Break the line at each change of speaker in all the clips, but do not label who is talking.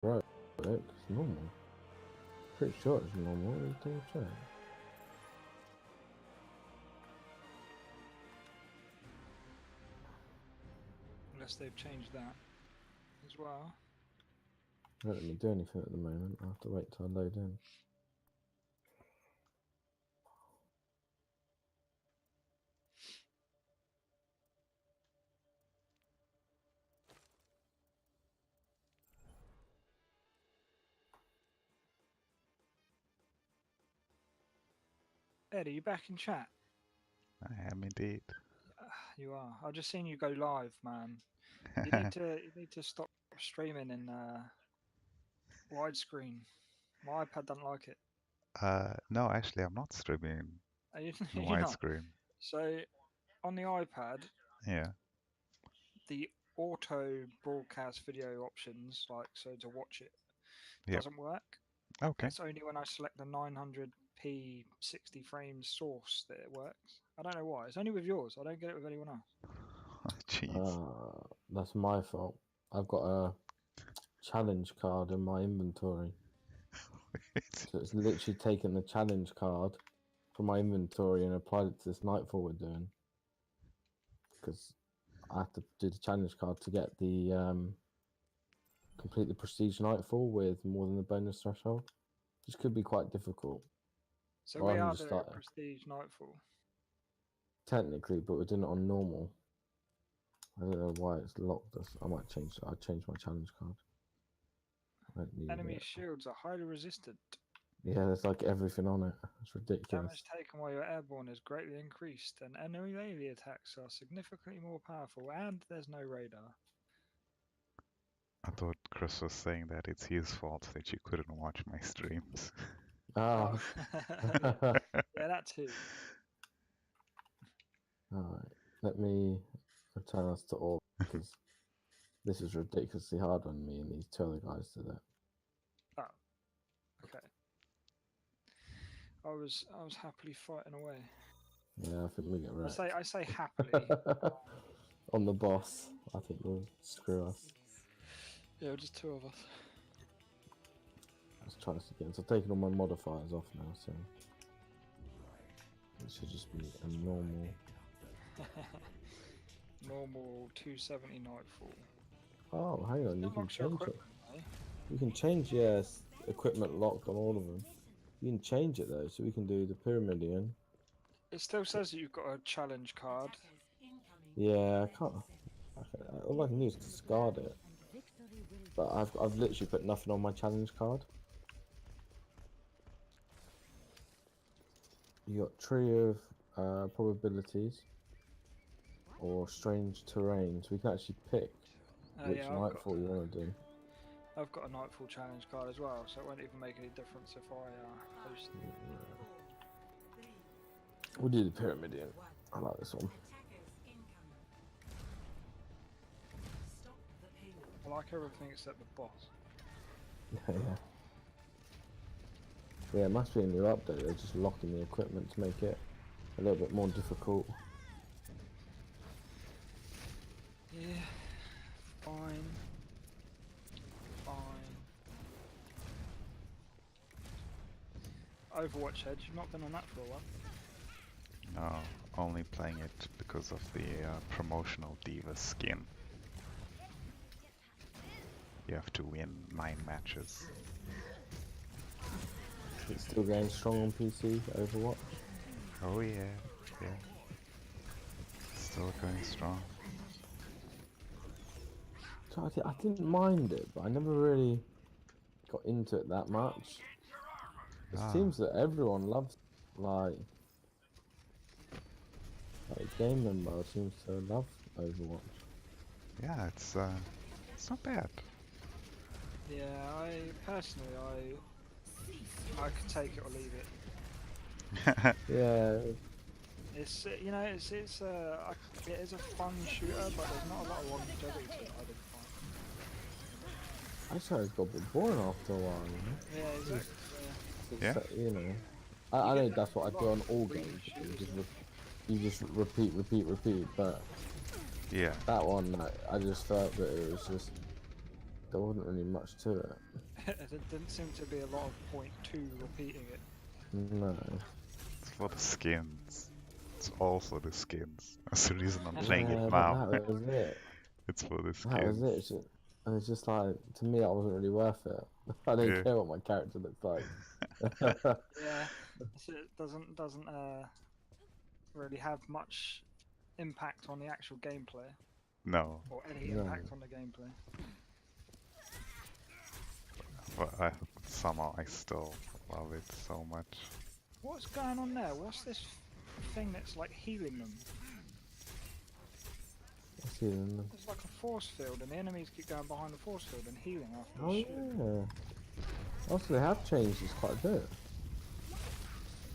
Right, it's normal. Pretty sure it's normal. You double check.
Unless they've changed that as well.
Don't let me do anything at the moment. I have to wait till I load in.
Ed, are you back in chat?
I am indeed.
You are. I've just seen you go live, man. You need to stop streaming in widescreen. My iPad doesn't like it.
No, actually, I'm not streaming
Are you,
in
you're not.
widescreen.
So on the iPad,
Yeah.
the auto broadcast video options, like so to watch it,
Yep.
doesn't work.
Okay.
It's only when I select the 900p 60 frames source that it works. I don't know why. It's only with yours. I don't get it with anyone else.
Jeez.
That's my fault. I've got a challenge card in my inventory. So it's literally taken the challenge card from my inventory and applied it to this nightfall we're doing. Because I have to do the challenge card to get the complete the prestige nightfall with more than the bonus threshold, which could be quite difficult.
So we are doing a prestige nightfall.
Technically, but we're doing it on normal. I don't know why it's locked us. I might change. I'll change my challenge card.
Enemy shields are highly resistant.
Yeah, there's like everything on it. It's ridiculous.
Damage taken while you're airborne is greatly increased, and enemy attacks are significantly more powerful, and there's no radar.
I thought Chris was saying that it's his fault that you couldn't watch my streams.
Ah.
Yeah, that too.
Alright, let me return us to all because this is ridiculously hard on me and these two other guys did it.
Oh, okay. I was happily fighting away.
Yeah, I think we get wrecked.
I say happily.
On the boss, I think we'll screw us.
Yeah, just two of us.
Let's try this again. So I've taken all my modifiers off now, so it should just be a normal.
Normal 270 nightfall.
Oh, hang on, you can change it.
Eh?
You can change, yes, equipment locked on all of them. You can change it though, so we can do the Pyramidion.
It still says that you've got a challenge card.
Yeah, I can't. All I can do is discard it. But I've literally put nothing on my challenge card. You got tree of probabilities or strange terrain, so we can actually pick which nightfall you want to do.
I've got a nightfall challenge card as well, so it won't even make any difference if I host.
We'll do the Pyramidion. I like this one.
I like everything except the boss.
Yeah. Yeah, it must be a new update. They're just locking the equipment to make it a little bit more difficult.
Yeah, fine. Overwatch Edge, you've not been on that for a while.
No, only playing it because of the promotional Diva skin. You have to win 9 matches.
It's still going strong on PC, Overwatch.
Oh yeah, yeah. Still going strong.
So I didn't mind it, but I never really got into it that much. It seems that everyone loves, like game member seems to love Overwatch.
Yeah, it's not bad.
Yeah, I personally I could take it or leave it.
Yeah.
It's it is a fun shooter, but there's not a lot of longevity to it. I didn't find.
I just got a bit boring after a while, you know?
Yeah, exactly.
Yeah.
You know, I know that's what I do on all games. You just repeat, but
yeah,
that one, I just felt that it was just there wasn't really much to it.
There didn't seem to be a lot of point to repeating it.
No.
It's for the skins. It's all for the skins. That's the reason I'm
Yeah,
playing it
But
now.
that was it.
It's for the
That was
skins.
it. And it's just like, to me, it wasn't really worth it. I don't
Yeah.
care what my character looks like.
Yeah, so it doesn't really have much impact on the actual gameplay,
No,
or any
No.
impact on the gameplay.
but somehow I still love it so much.
What's going on there? What's this thing that's like healing them?
I see them.
It's like a force field, and the enemies keep going behind the force field and healing after
Oh
the shoot.
yeah. Also, they have changed this quite a bit.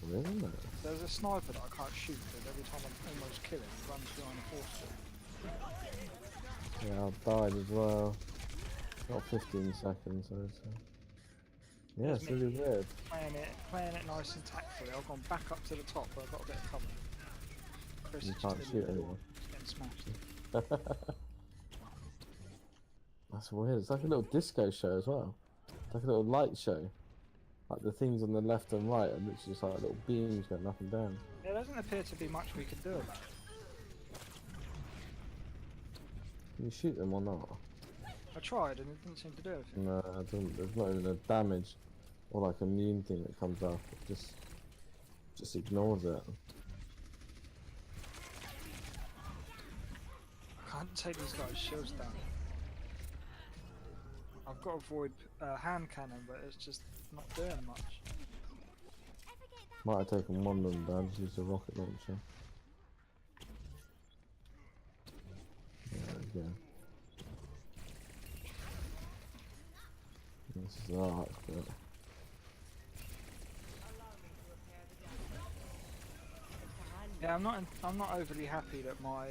Really, isn't it?
There's a sniper that I can't shoot because every time I almost kill him, he runs behind the force field.
Yeah, I died as well. Not 15 seconds, so it's, yeah,
There's
it's really
me.
weird.
Playing it nice and tactfully. I've gone back up to the top where I've got a bit of cover. Chris
You
is
can't
just in
shoot
the
anyone.
getting smashed.
That's weird. It's like a little disco show as well. It's like a little light show. Like the things on the left and right are literally just like little beams going up and down.
There doesn't appear to be much we can do about it.
Can you shoot them or not?
I tried and it didn't seem to do anything.
No, it doesn't, there's not even a damage or like immune thing that comes up. It just ignores it.
I can't take these guys' shields down. I've got a void hand cannon, but it's just not doing much.
Might have taken one of them down, just use a rocket launcher. There we go. This is the art bit.
Yeah, I'm not overly happy that my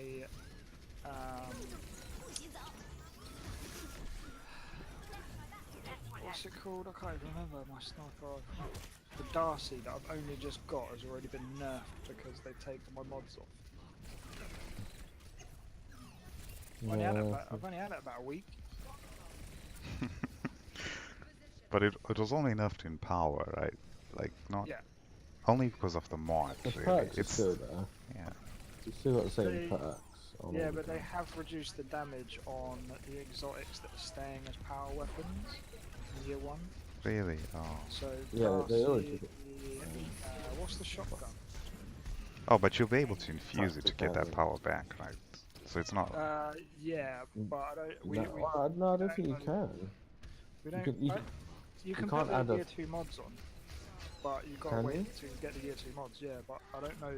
what's it called? I can't even remember my sniper. The Darcy that I've only just got has already been nerfed because they've taken my mods off. I've only had it about a week.
But it was only enough in power, right? Like not
Yeah.
only because of the mod.
The
Really.
perks are
It's
still there.
yeah.
You still got the same
They-
perks. On
Yeah,
all
but
the
they
guns.
have reduced the damage on the exotics that are staying as power weapons in year 1.
Really? Oh.
So
Yeah, they always
Darcy,
did
what's the shotgun?
Oh, but you'll be able to infuse it to get that
Tactical.
power back, right? So it's not.
Yeah, but I don't.
No, I don't think you can.
We don't.
can- you
You can
can't
put
add
the
a-
year 2 mods on, but you've got to
Can
wait
you?
to get the year 2 mods. Yeah, but I don't know.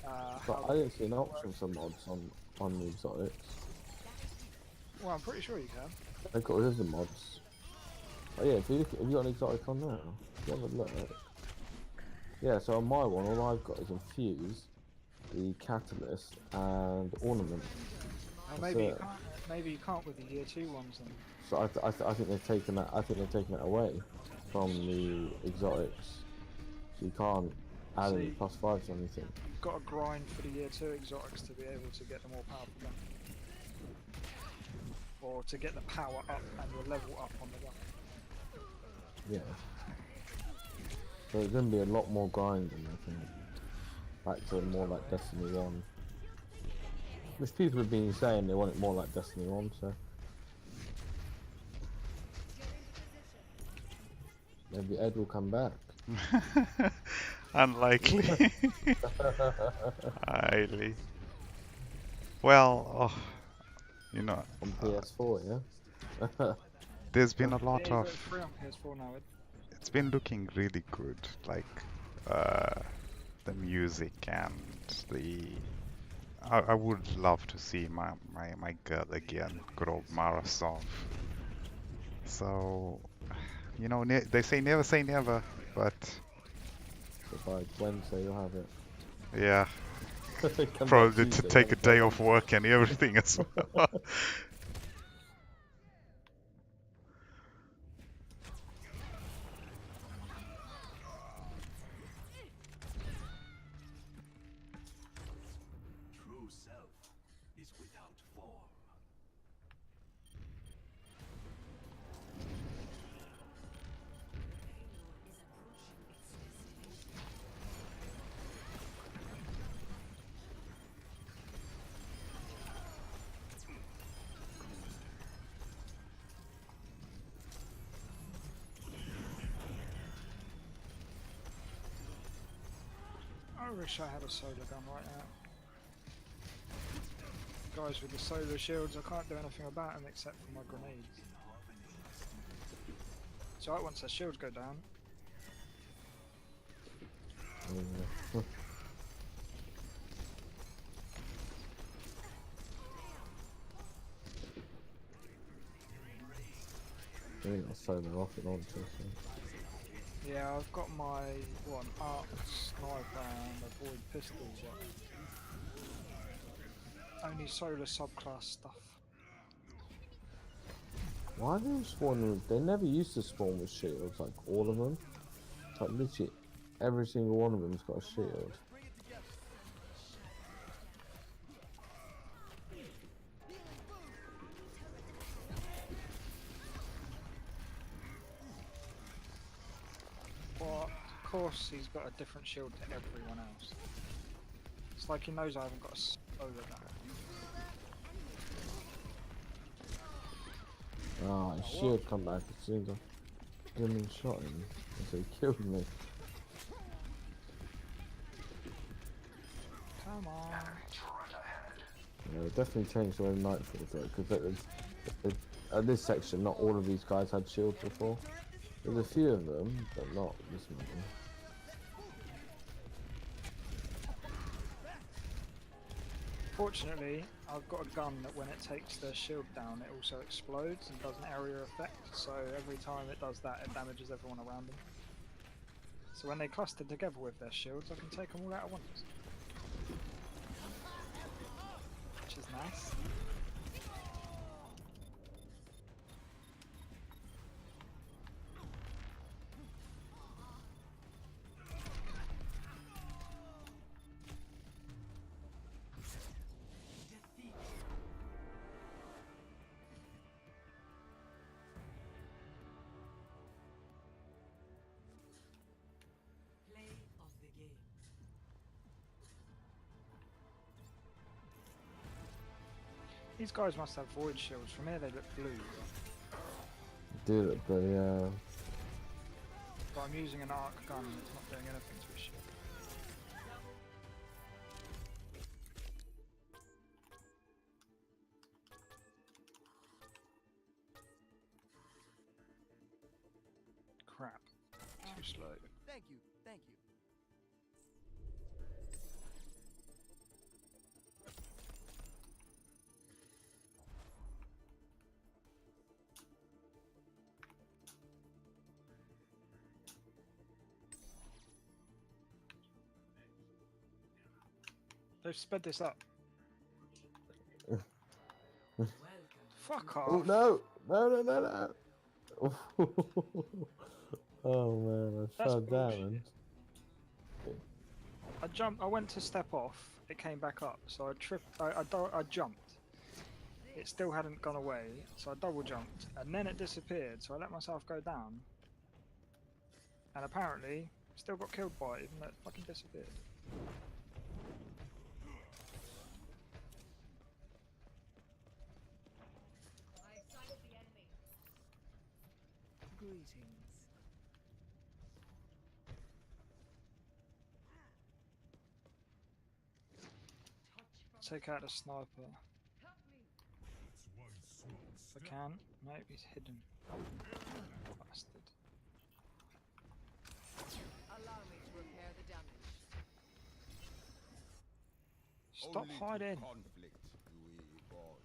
But
How
I didn't see an option for mods on the exotics.
well, I'm pretty sure you can.
They got rid of the mods. Oh yeah, if you look, have you got an exotic on now? If you have a look. Yeah, so on my one, all I've got is infuse, the catalyst, and ornament.
Or
That's
maybe you
it.
can't. Maybe you can't with the year 2 ones then.
So I think they've taken that. I think they've taken it away from the exotics. So you can't add any
See-
+5s or anything.
You've got to grind for the year 2 exotics to be able to get the more powerful gun. Or to get the power up and your level up on the gun.
Yeah. So there's going to be a lot more grinding, I think. Back to more like Destiny 1. Which people have been saying they want it more like Destiny 1, so. Maybe Ed will come back.
Unlikely. Highly. Well, oh, you know,
On PS4, yeah?
there's been a lot
Yeah,
of.
it's free on PS4 now.
It's been looking really good, like the music and the. I would love to see my girl again, good old Marasov. So, you know, they say never, but
So by Wednesday you'll have it.
yeah,
It comes out
probably to
Tuesday,
take a
then
day
it's
off work and everything as well.
True self is without form.
wish I had a solar gun right now. Guys with the solar shields, I can't do anything about them except for my grenades. So right, once their shields go down.
Yeah. I think I'll solar rocket launcher. So.
Yeah, I've got my an arc sniper and a void pistol, but only solar subclass stuff.
Why do they spawn with? They never used to spawn with shields, like all of them. Like literally, every single one of them's got a shield.
But of course he's got a different shield to everyone else. It's like he knows I haven't got a solar gun.
Ah, his shield come back as soon as I him and shot him. So he killed me.
Come on.
Yeah, it definitely changed the way Nightfall though, because at this section, not all of these guys had shields before. There's a few of them, but not this many.
Fortunately, I've got a gun that when it takes the shield down, it also explodes and does an area effect. So every time it does that, it damages everyone around them. So when they cluster together with their shields, I can take them all out at once. Which is nice. These guys must have void shields. From here they look blue.
Did it, but yeah.
But I'm using an arc gun and it's not doing anything to his shield. Crap. Too slow.
Thank you, thank you.
They've sped this up. Fuck off.
Oh no! No! Oh man, I
That's
fell down.
bullshit. I went to step off, it came back up, so I tripped, I jumped. It still hadn't gone away, so I double jumped, and then it disappeared, so I let myself go down. And apparently, still got killed by it, even though it fucking disappeared.
Greetings.
Take out the sniper. If I can. Nope, he's hidden. Bastard.
Allow me to repair the damage.
Stop
Only to
hiding!
conflict do we evolve.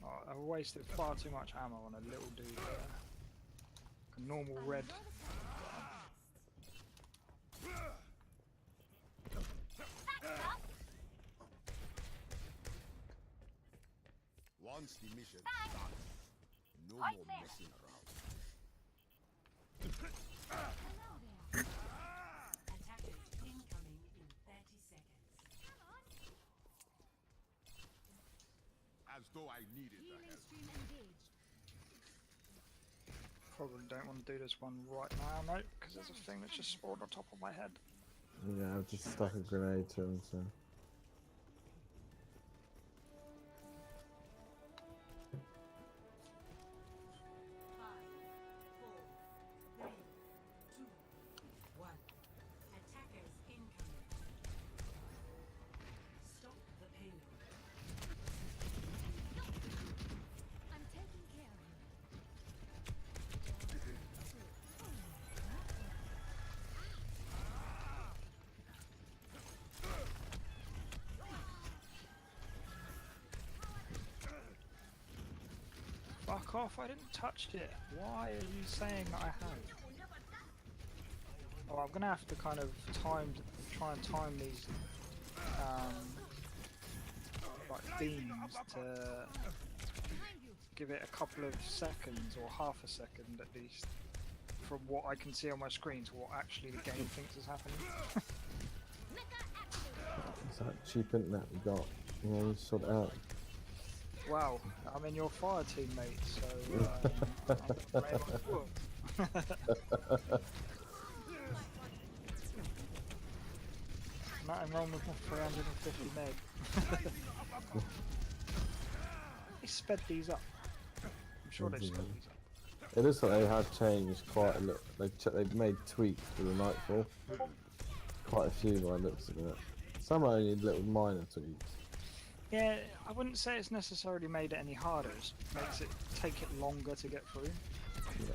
Oh, I wasted far too much ammo on a little dude there. Like a normal red.
Once the mission starts, no more messing around.
Attackers incoming in 30 seconds.
As though I needed the
Healing
help.
stream engaged.
Probably don't want to do this one right now, nope, because there's a thing that just spawned on top of my head.
Yeah, I've just stuck a grenade to him, so.
Fuck off, I didn't touch it. Why are you saying that I have? Oh, I'm gonna have to kind of try and time these like beams to give it a couple of seconds or half a second at least from what I can see on my screen to what actually the game thinks is happening.
It's that cheap internet we got. You know, you sort it out.
Wow, I'm in your fire team, mate, so I'm blame on foot. Nothing wrong with my 350 meg. They sped these up. I'm sure they sped these up.
It looks like they have changed quite a lot. They've made tweaks to the Nightfall. Quite a few by the looks of it. Some are only little minor tweaks.
Yeah, I wouldn't say it's necessarily made it any harder. It makes it take it longer to get through.
Yeah.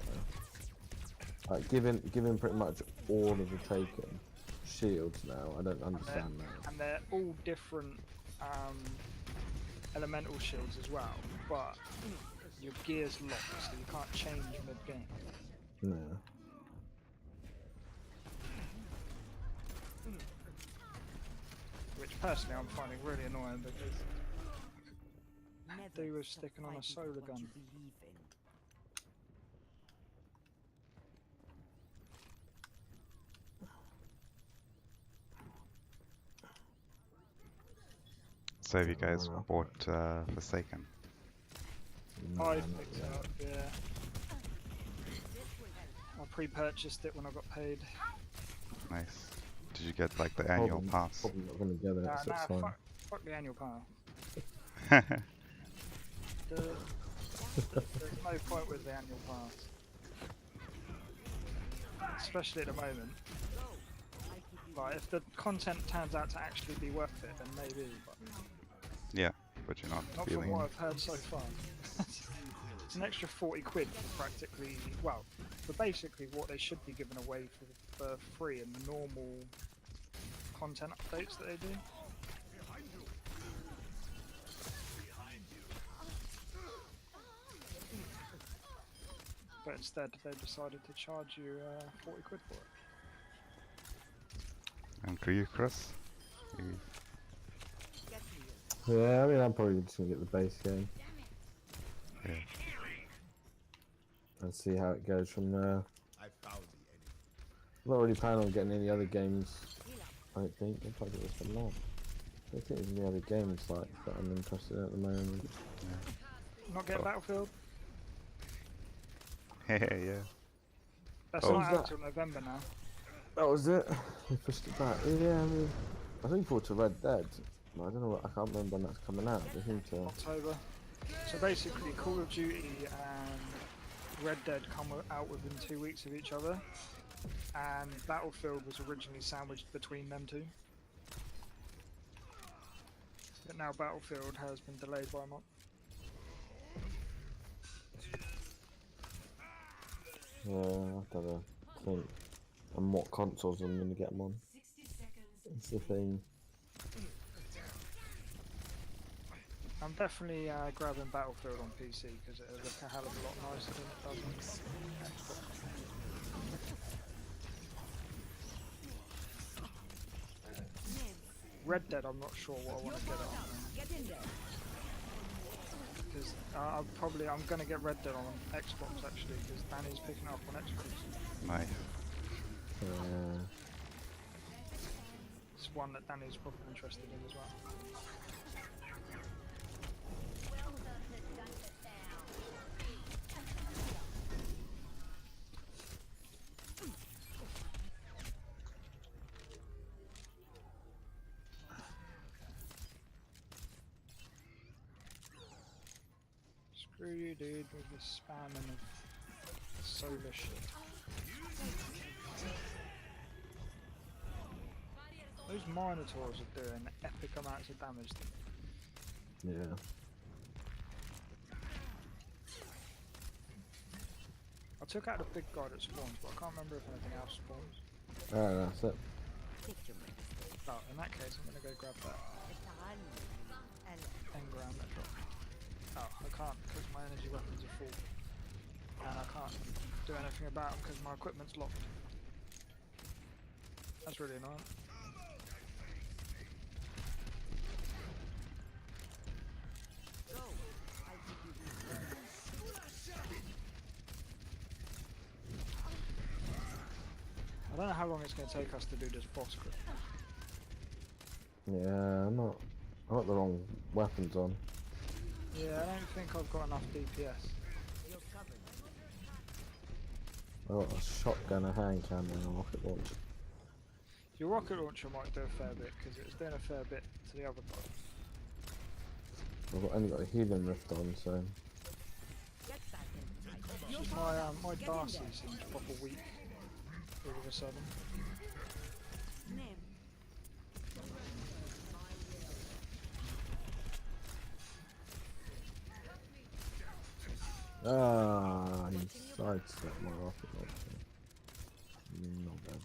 Like given pretty much all of the taken shields now, I don't understand that.
And they're all different elemental shields as well, but your gear's locked, so you can't change mid-game.
No.
Which personally I'm finding really annoying because they were sticking on a solar gun.
So have you guys bought Forsaken?
I picked it up, yeah. I pre-purchased it when I got paid.
Nice. Did you get like the annual pass?
Probably not gonna get it.
Nah,
so it's fine.
fuck the annual pass. There's no point with the annual pass. Especially at the moment. Like, if the content turns out to actually be worth it, then maybe. But
Yeah, but you're not
not from
feeling.
what I've heard so far. It's an extra 40 quid for practically, well, for basically what they should be giving away for free in the normal content updates that they do. But instead they decided to charge you 40 quid for it.
And for you, Chris?
Yeah, I mean, I'm probably just gonna get the base game
Yeah.
and see how it goes from there.
I found the enemy.
I'm not really planning on getting any other games. I don't think. I'll probably get this one now. I don't think there's any other games like that I'm interested in at the moment.
Not get Battlefield?
Yeah.
That's
Oh.
not
Is
out
that-
till November now.
That was it. We pushed it back. Yeah, I mean, I was looking forward to Red Dead. I don't know. I can't remember when that's coming out. They seem to.
October. So basically, Call of Duty and Red Dead come out within 2 weeks of each other, and Battlefield was originally sandwiched between them two. But now Battlefield has been delayed by a month.
Yeah, I have to have a think on what consoles I'm gonna get them on.
60 seconds.
That's the thing.
I'm definitely grabbing Battlefield on PC because it'll look a hell of a lot nicer than it does on Xbox. Red Dead, I'm not sure what I want to get it on. Because I'm gonna get Red Dead on Xbox actually, because Danny's picking it up on Xbox.
Nice.
It's one that Danny's probably interested in as well. Screw you, dude, with the spamming of solar shit. Those Minotaurs are doing epic amounts of damage to me.
Yeah.
I took out the big guy that spawns, but I can't remember if anything else spawns.
Alright, that's it.
Oh, in that case, I'm gonna go grab that engram that dropped. Oh, I can't because my energy weapons are full. And I can't do anything about them because my equipment's locked. That's really annoying.
Go. I'll give you these.
I don't know how long it's going to take us to do this boss quick.
Yeah, I got the wrong weapons on.
Yeah, I don't think I've got enough DPS.
You're covered.
I got a shotgun, a hand cannon, and a rocket launcher.
Your rocket launcher might do a fair bit because it was doing a fair bit to the other guy.
Only got a healing rift on, so
Get back in.
It's just my Darcy seems proper weak all of a sudden.
Name.
he sidestepped my rocket launcher. Not bad.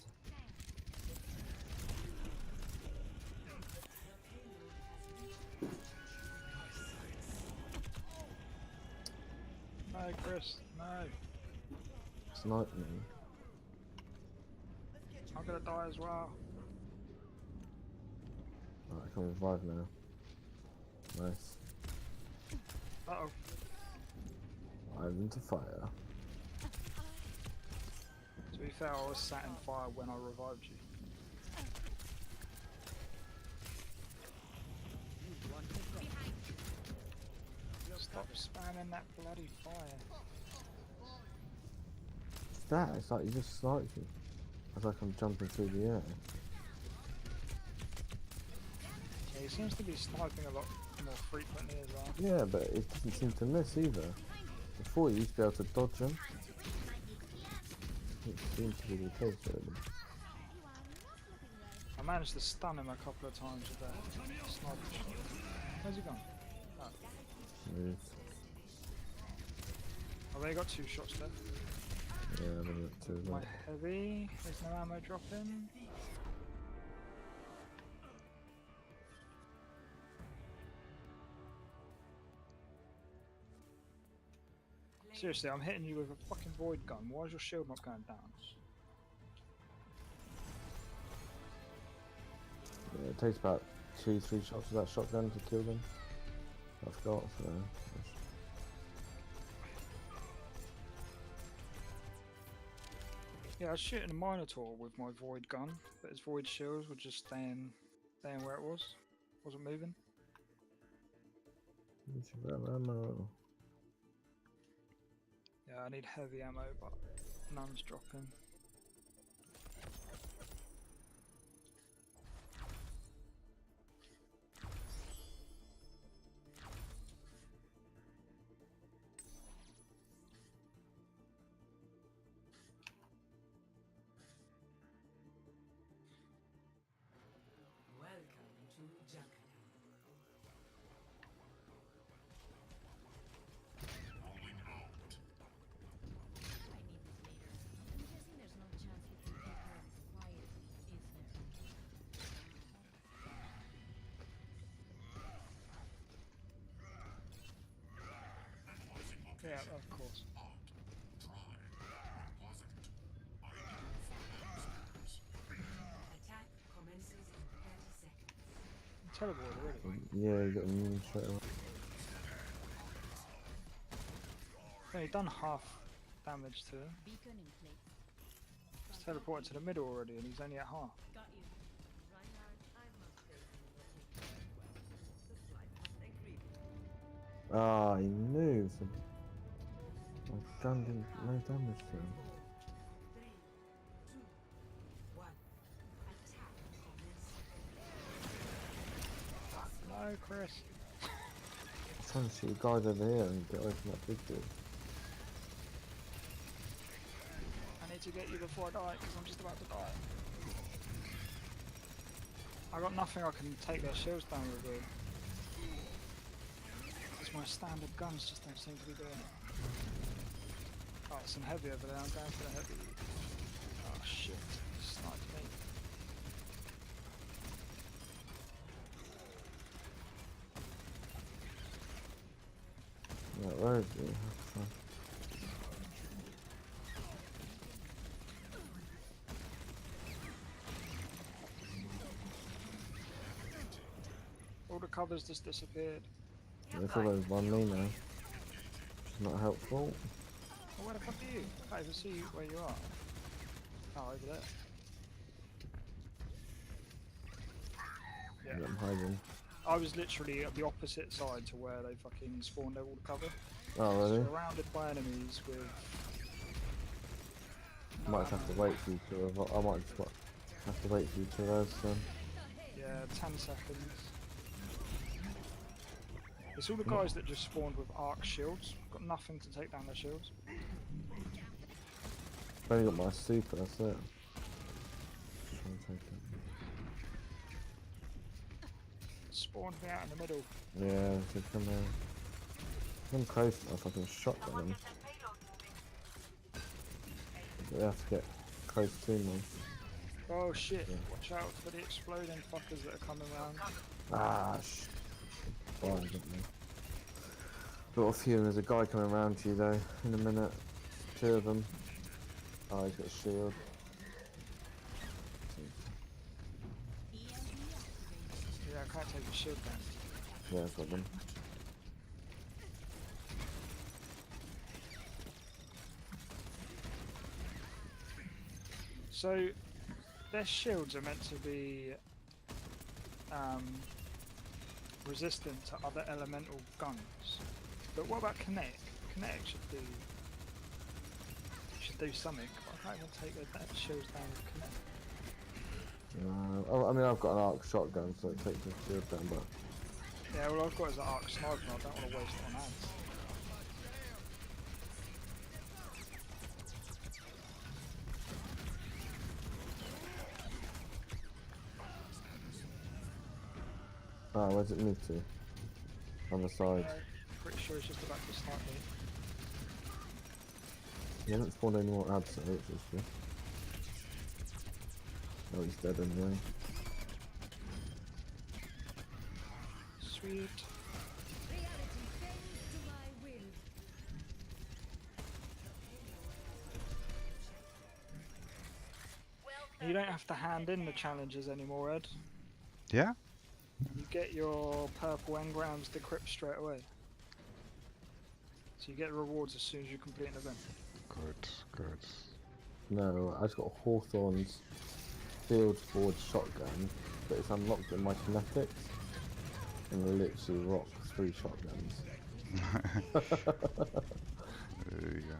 No, Chris, no.
Snipe me.
I'm gonna die as well.
Alright, I can revive now. Nice.
Uh oh.
I'm into fire.
To be fair, I was sat in fire when I revived you. Stop spamming that bloody fire.
What's that? It's like you just sniped me. It's like I'm jumping through the air.
Yeah, he seems to be sniping a lot more frequently as well.
Yeah, but it doesn't seem to miss either. Before you used to be able to dodge them. It seems to be the case really.
I managed to stun him a couple of times with that sniper shot. Where's he gone? Oh.
Move.
I've only got 2 shots left.
Yeah, I'm gonna get two of
My
them.
heavy, there's no ammo dropping. Seriously, I'm hitting you with a fucking void gun. Why is your shield not going down?
Yeah, it takes about 2-3 shots of that shotgun to kill them. I forgot, so...
Yeah, I was shooting a Minotaur with my void gun, but his void shields were just staying where it was. Wasn't moving.
Ammo.
Yeah, I need heavy ammo, but none's dropping.
Welcome to Jakarta. I need this later. I'm guessing there's no chance we can get her quietly, is there?
Yeah, of course.
Attack commences in 30 seconds.
Teleport already.
Yeah, you got immune straight away.
Only done half damage to him.
Beacon in place.
He's teleported to the middle already, and he's only at half.
Got you. Reinhardt, I must say you were taking well. The slightest agreement.
Ah, he moved. My gun didn't no damage to him.
3, 2, 1. Attack commences.
No, Chris.
I'm trying to see the guys over here and get away from that big dude.
I need to get you before I die, because I'm just about to die. I got nothing I can take their shields down with it. Because my standard guns just don't seem to be doing it. Oh, some heavy over there, I'm going for the heavy. Oh shit, he sniped me.
revive you. That's fine.
All the covers just disappeared.
It's all over on me now. Which is not helpful.
Oh, where the fuck are you? I can't even see where you are. Oh, over there. Yeah.
Yeah, I'm hiding.
I was literally at the opposite side to where they fucking spawned all the cover.
Oh, really?
Surrounded by enemies with...
Might just have to wait for you to revive. I might just have to wait for you to res then.
Yeah, 10 seconds. It's all the guys that just spawned with arc shields. Got nothing to take down their shields.
I've only got my super, that's it. Try and take it.
Spawned me out in the middle.
Yeah, so come here. I'm close enough, I can shotgun them. But they have to get close to me.
Oh shit,
Yeah.
watch out for the exploding fuckers that are coming around.
Ah, blind, didn't they? Got a few, and there's a guy coming around to you though, in a minute. 2 of them. Oh, he's got a shield.
Yeah, I can't take the shield down.
Yeah, I've got them.
So, their shields are meant to be resistant to other elemental guns. But what about Kinetic? Kinetic should do something. I can't even take their shields down with Kinetic.
Oh, I mean, I've got an arc shotgun, so it takes the shield down, but...
Yeah, well I've got is an arc sniper and I don't want to waste it on ads.
Ah, where's it move to? On the side.
Pretty sure it's just about to snipe me.
You haven't spawned any more ads, so it's just good. Oh, he's dead anyway.
Sweet.
Reality bends to my will.
You don't have to hand in the challenges anymore, Ed.
Yeah?
You get your purple engrams decrypt straight away. So you get rewards as soon as you complete an event.
Good, good.
No, I just got Hawthorne's field forward shotgun, but it's unlocked in my kinetics. And I literally rock 3 shotguns.
There you go.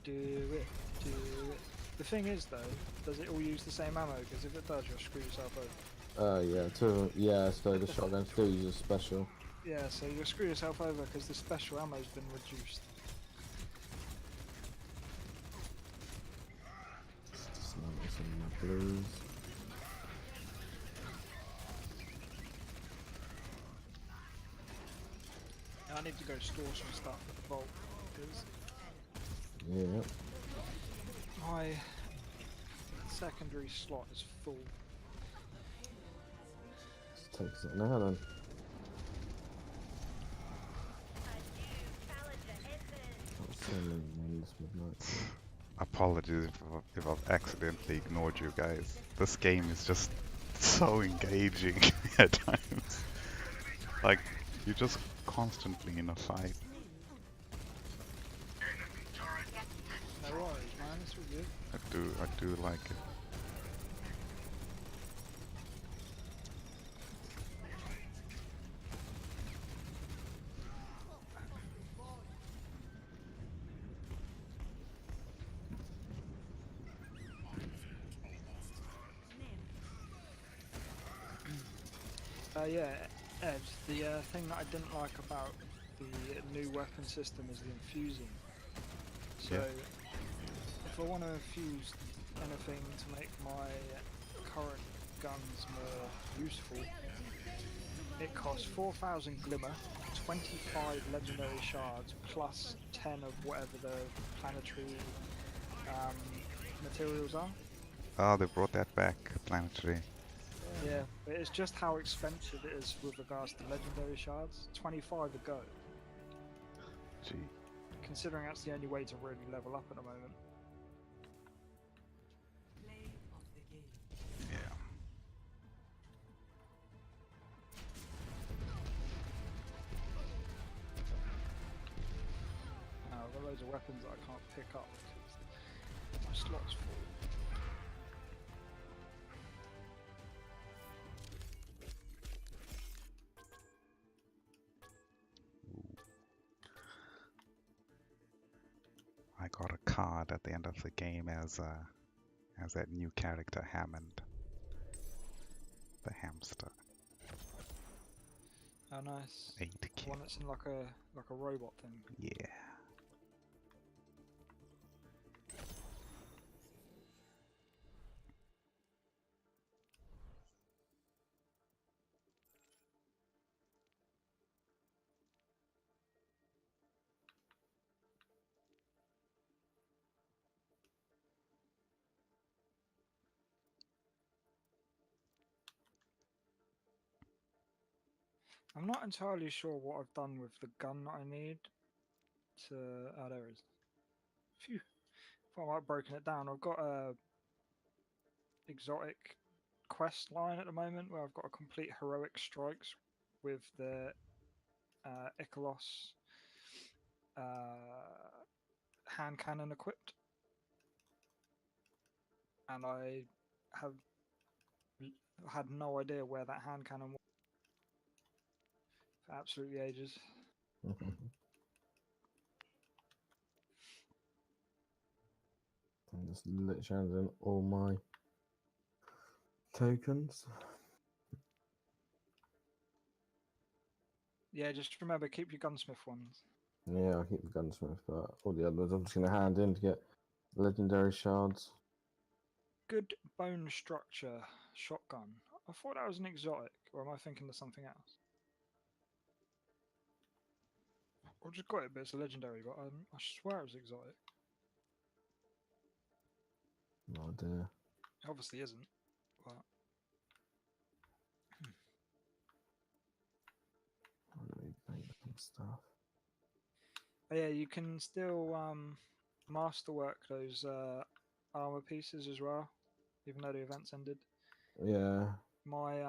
Do it, do it. The thing is though, does it all use the same ammo? Because if it does, you'll screw yourself over.
Yeah, 2 of them, yeah, so the shotgun still uses special.
Yeah, so you'll screw yourself over because the special ammo's been reduced.
Just notice on my blues.
I need to go store some stuff at the vault because
Yeah.
my secondary slot is full.
Just takes it now then. Oh, so many names midnight.
Apologies if I've accidentally ignored you guys. This game is just so engaging at times. Like, you're just constantly in a fight.
No worries, man, it's all good.
I do like it.
Yeah, Ed, the thing that I didn't like about the new weapon system is the infusing. So,
Yeah.
if I want to infuse anything to make my current guns more useful, it costs 4,000 glimmer, 25 legendary shards, plus 10 of whatever the planetary materials are.
Ah, they brought that back, planetary.
Yeah, but it's just how expensive it is with regards to legendary shards. 25 a go.
Gee.
considering that's the only way to really level up at the moment.
Play of the game.
Yeah.
I've got loads of weapons that I can't pick up because my slot's full.
I got a card at the end of the game as that new character Hammond, the hamster.
Oh, nice.
8
The
kill.
one that's in like a robot thing.
Yeah.
I'm not entirely sure what I've done with the gun that I need to. Oh, there it is. Phew. Thought I might have broken it down. I've got a exotic quest line at the moment where I've got to complete heroic strikes with the Icolos hand cannon equipped, and I have had no idea where that hand cannon was for absolutely ages.
I'm just literally handing all my tokens.
Yeah, just remember, keep your gunsmith ones.
Yeah, I'll keep the gunsmith, but all the others I'm just going to hand in to get legendary shards.
Good bone structure shotgun. I thought that was an exotic, or am I thinking of something else? I just got it, but it's a legendary. But I swear it was exotic.
No idea.
It obviously isn't. But
I don't need to make some stuff.
but yeah, you can still masterwork those armor pieces as well, even though the event's ended.
Yeah.
My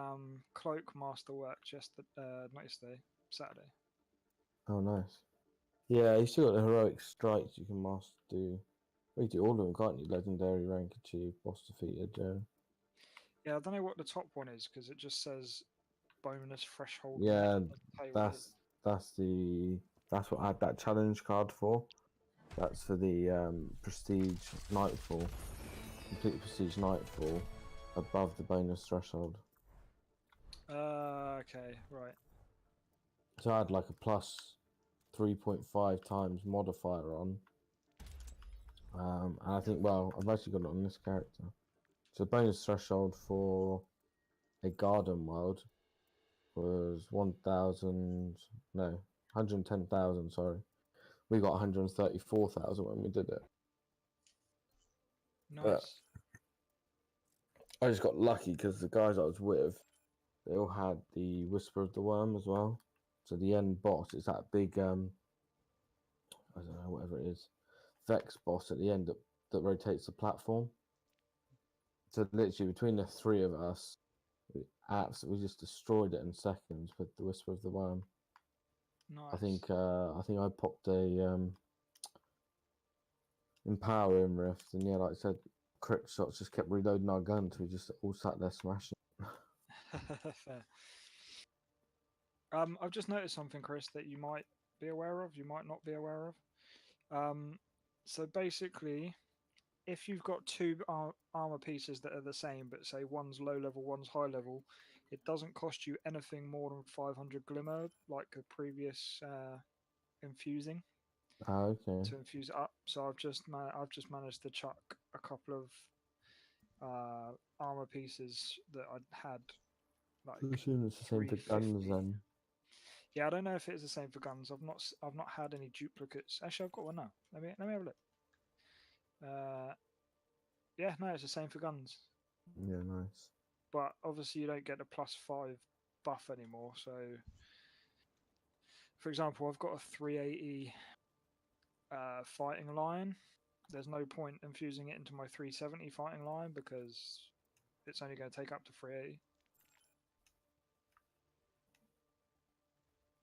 cloak masterworked not yesterday, Saturday.
Oh, nice. Yeah, you still got the heroic strikes you can master do. Well, you do all of them, can't you? Legendary rank achieved, boss defeated, yeah.
Yeah, I don't know what the top one is because it just says bonus threshold.
Yeah,
It doesn't tell you what it is.
that's what I had that challenge card for. That's for the prestige nightfall. Complete prestige nightfall above the bonus threshold.
Okay, right.
So I had like a plus 3.5 times modifier on. And I think, well, I've actually got it on this character. So bonus threshold for a garden world was 1,000, no, 110,000, sorry. We got 134,000 when we did it. But
Nice.
I just got lucky because the guys I was with, they all had the Whisper of the Worm as well. So the end boss is that big, I don't know, whatever it is, Vex boss at the end that rotates the platform. So literally between the three of us, we just destroyed it in seconds with the Whisper of the Worm.
Nice.
I think I popped a empowering rift, and yeah, like I said, crit shots just kept reloading our guns. We just all sat there smashing.
Fair. I've just noticed something, Chris, that you might be aware of, you might not be aware of. So basically, if you've got two armor pieces that are the same, but say one's low level, one's high level, it doesn't cost you anything more than 500 glimmer, like the previous infusing
Okay.
to infuse it up. So I've just managed to chuck a couple of armor pieces that I'd had like
I assume it's the same for guns
350.
then.
Yeah, I don't know if it is the same for guns. I've not had any duplicates. Actually, I've got one now. Let me have a look. Yeah, no, it's the same for guns.
Yeah, nice.
But obviously, you don't get the +5 buff anymore. So, for example, I've got a 380 fighting line. There's no point infusing it into my 370 fighting line because it's only going to take up to 380.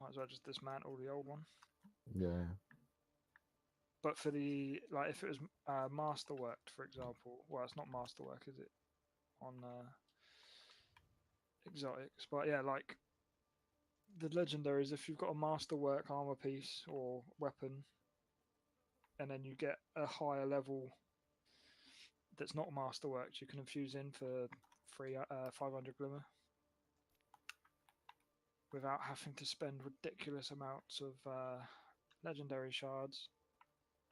Might as well just dismantle the old one.
Yeah.
But for the, like, if it was masterworked, for example, well, it's not masterwork, is it? On exotics, but yeah, like the legendaries, if you've got a masterwork armor piece or weapon, and then you get a higher level that's not masterworked, you can infuse in for free 500 glimmer without having to spend ridiculous amounts of legendary shards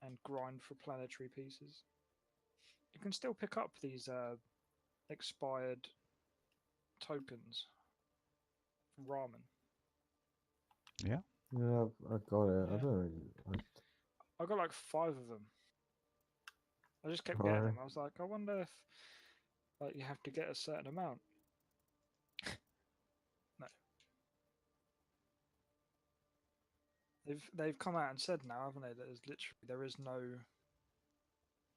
and grind for planetary pieces. You can still pick up these expired tokens from ramen.
Yeah.
Yeah, I got it. I
Yeah.
don't really.
I got like 5 of them. I just kept
Right.
getting them. I was like, I wonder if like you have to get a certain amount. No. They've come out and said now, haven't they, that there is no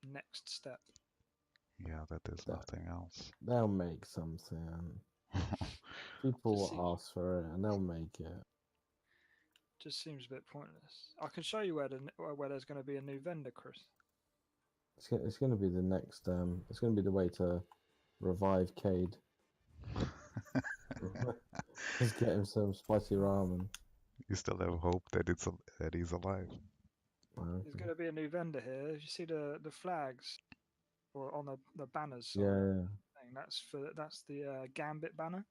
next step.
Yeah, that is
That-
nothing else.
They'll make something. People
Just
will ask for it, and they'll make it.
Just seems a bit pointless. I can show you where there's going to be a new vendor, Chris.
It's going to be the next. It's going to be the way to revive Cade. Just get him some spicy ramen.
You still have hope that that he's alive.
There's going to be a new vendor here. You see the flags, or on the banners.
Yeah,
Sorry,
yeah.
that's the Gambit banner.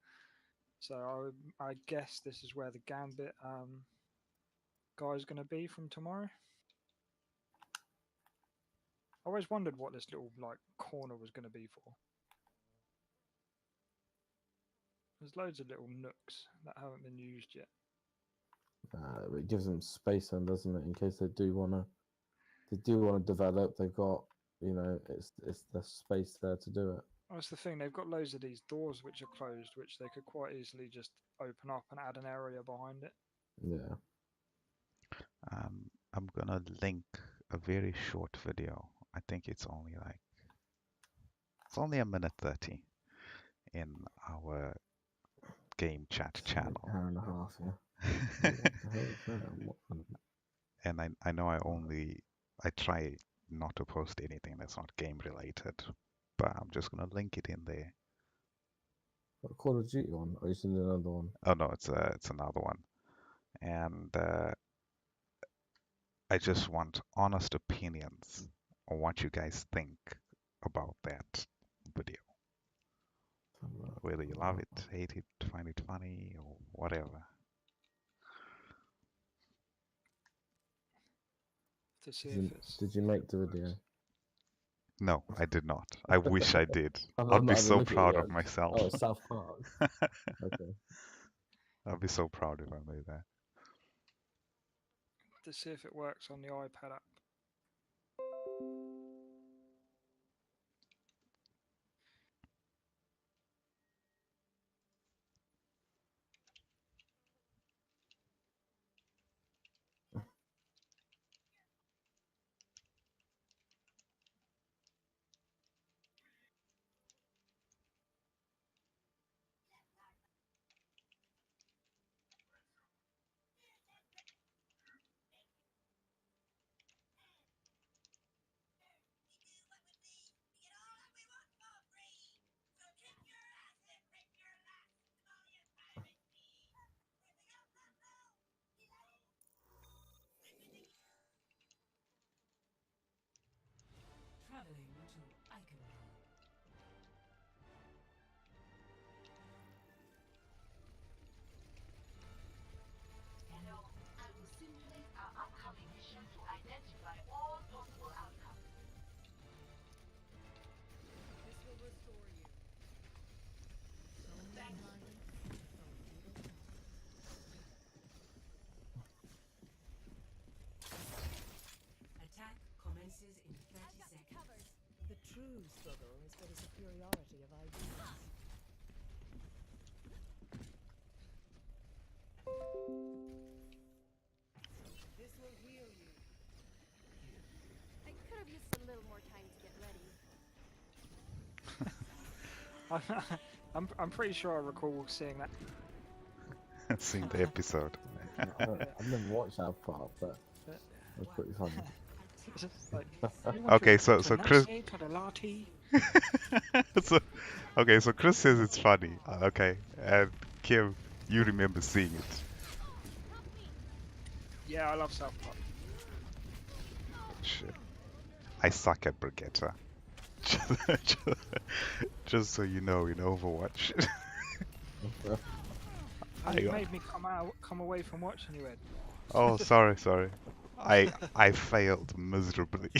So I guess this is where the Gambit guy's going to be from tomorrow. I always wondered what this little like corner was going to be for. There's loads of little nooks that haven't been used yet.
It gives them space, then, doesn't it? In case they do wanna develop, they've got, it's the space there to do it.
Well, that's the thing. They've got loads of these doors which are closed, which they could quite easily just open up and add an area behind it.
Yeah.
I'm gonna link a very short video. I think it's only a minute 30 in our game chat channel.
Hour and a half, yeah. What the hell is that?
And I know I try not to post anything that's not game related, but I'm just gonna link it in there.
What, Call of Duty one? Or is it another one?
Oh no, it's another one, and I just want honest opinions on what you guys think about that video. Whether you love it, hate it, find it funny, or whatever.
To see if it's.
Did you make the video?
No, I did not. I wish I did.
I'm
I'd
not
be
having a
so
look at
proud
it
of
yet.
myself.
Oh, it's South Park. Okay.
I'd be so proud if I made that.
To see if it works on the iPad app.
Traveling to Iconville.
Hello, I will simulate our upcoming mission to identify all possible outcomes.
This will restore you.
Thank you.
Attack commences in 30 seconds. The true struggle is for the superiority of ideas. This will heal you.
I'm pretty sure I recall seeing that.
Seeing the episode.
I've never watched that part, but it's pretty funny.
It's just like,
Okay, so Chris.
to the latte?
so, okay, so Chris says it's funny. Okay, and Kim, you remember seeing it.
Yeah, I love South Park.
Shit. I suck at Brigitta. Just so you know, in Overwatch.
You made me come away from watching you, Ed.
Oh, sorry. I failed miserably.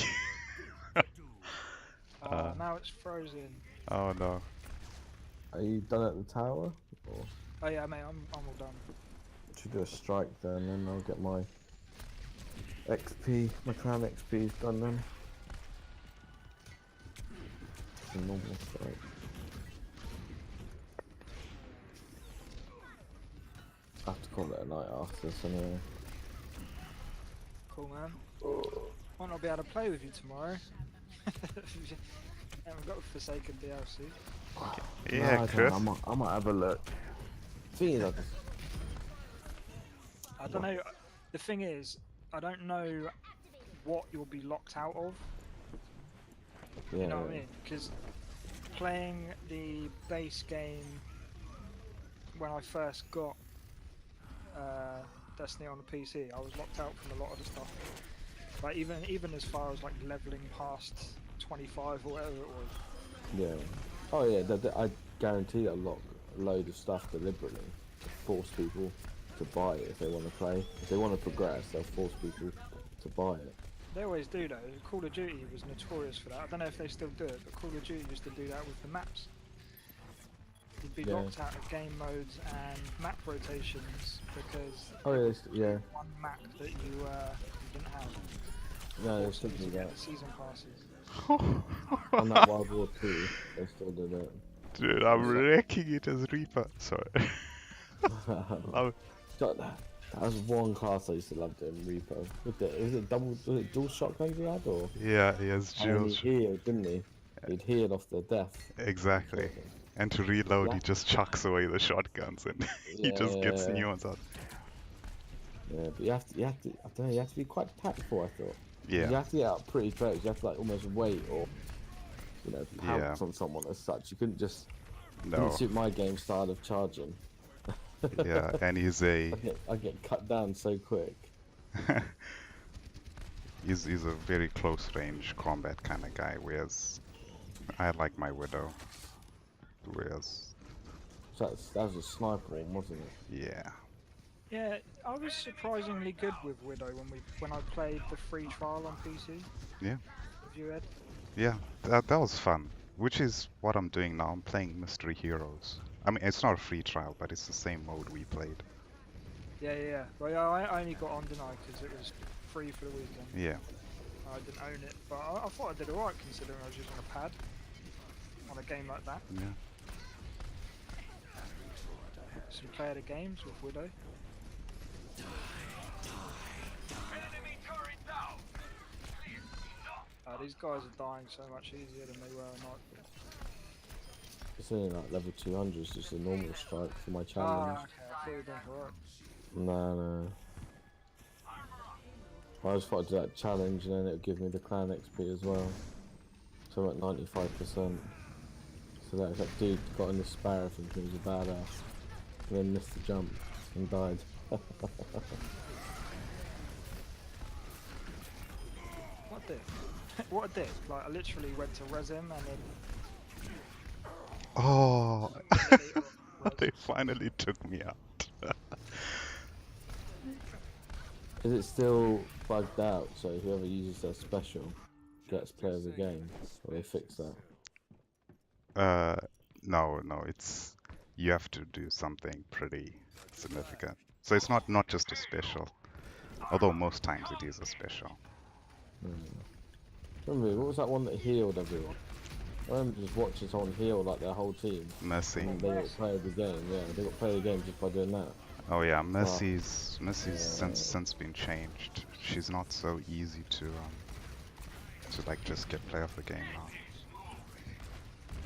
Oh, now it's frozen.
Oh no.
Are you done at the tower? Or
Oh yeah, mate, I'm all done.
should do a strike then, and then I'll get my XP, my crown XP is done then. It's a normal strike. I have to call it a night after this anyway.
Cool, man. Might not be able to play with you tomorrow. Haven't got Forsaken DLC.
Yeah,
No,
Chris.
I might have a look. See,
I don't know. The thing is, I don't know what you'll be locked out of.
yeah,
You know what I mean? Because playing the base game when I first got Destiny on the PC, I was locked out from a lot of the stuff. Like even as far as like leveling past 25 or whatever it was.
yeah. Oh yeah, I guarantee a load of stuff deliberately to force people to buy it if they want to play. If they want to progress, they'll force people to buy it.
They always do though. Call of Duty was notorious for that. I don't know if they still do it, but Call of Duty used to do that with the maps. You'd be
Yeah.
locked out of game modes and map rotations because
Oh yeah,
one map that you didn't have.
no, they
Forced
still
you
do
to get
that.
the season passes.
On that World War 2, they still did it.
Dude, I'm wrecking it as Reaper. Sorry. Love
God, that was one class I used to love doing, Repo. Was it dual shotguns he had, or?
Yeah, he has
And then he
Jules.
healed, didn't he? He'd healed off the death.
Exactly. And to reload, he just chucks away the shotguns and he just gets new ones out.
Yeah, but you have to, I don't know, you have to be quite tactful, I thought.
Yeah.
You have to get out pretty close, you have to like almost wait or, you know, pounce
Yeah.
on someone as such. You couldn't just,
No.
didn't suit my game style of charging.
Yeah, and he's a
I get cut down so quick.
he's a very close range combat kind of guy. Whereas I like my Widow. Whereas
So that was a sniper one, wasn't it?
yeah.
Yeah, I was surprisingly good with Widow when I played the free trial on PC.
Yeah.
With you, Ed.
Yeah, that was fun. Which is what I'm doing now. I'm playing Mystery Heroes. I mean, it's not a free trial, but it's the same mode we played.
Yeah. Well, yeah, I only got on tonight because it was free for the weekend.
Yeah.
I didn't own it, but I thought I did alright considering I was using a pad on a game like that.
Yeah.
Some player the games with Widow. These guys are dying so much easier than they were at night.
It's only like level 200, it's just a normal strike for my challenge.
Ah, okay, I thought you were doing heroic.
No. I just thought I'd do that challenge and then it'll give me the clan XP as well. So I'm at 95%. So that dude got in the sparrow thinking he was a badass. And then missed the jump and died.
What a dick. What a dick. Like, I literally went to res him and then...
Oh,
res.
they finally took me out.
Is it still bugged out so whoever uses their special gets player of the game? Or they fix that?
No, it's you have to do something pretty significant. So it's not just a special, although most times it is a special.
Remember, what was that one that healed everyone? I remember just watching someone heal like their whole team.
Mercy.
And they got player of the game, yeah, they got player of the game just by doing that.
Oh yeah, Mercy's since been changed. She's not so easy to to like just get play of the game now.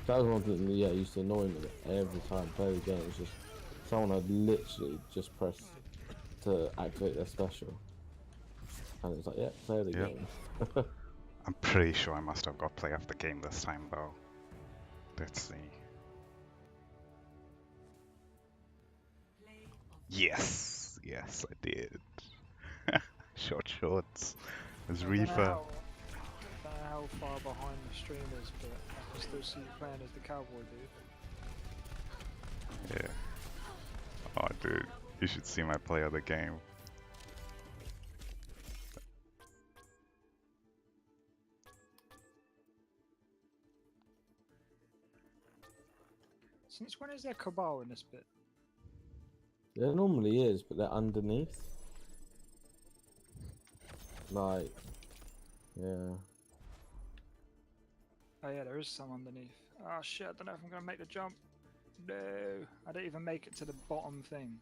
That was one thing that used to annoy me every time I play the game. It's just someone had literally just pressed to activate their special. And it's like, yeah, play the
Yep.
game.
I'm pretty sure I must have got play of the game this time though. Let's see. Yes! Yes, I did. Short shorts. There's
I don't know
Reaper.
how far behind the stream is, but I can still see you playing as the cowboy dude.
Yeah. Oh dude, you should see my play of the game.
Since when is there Cabal in this bit?
There normally is, but they're underneath. Like, yeah.
Oh yeah, there is some underneath. Oh shit, I don't know if I'm gonna make the jump. No, I don't even make it to the bottom thing.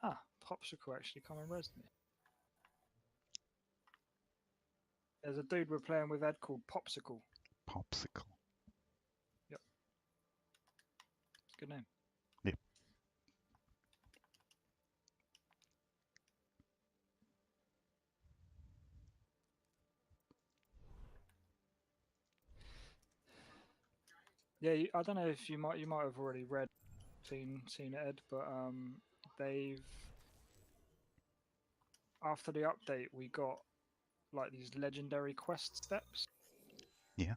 Ah, Popsicle actually come and res me. There's a dude we're playing with Ed called Popsicle.
Popsicle.
It's a good name.
Yep.
Yeah, I don't know if you might have already seen it, Ed, but they've after the update we got like these legendary quest steps.
Yeah.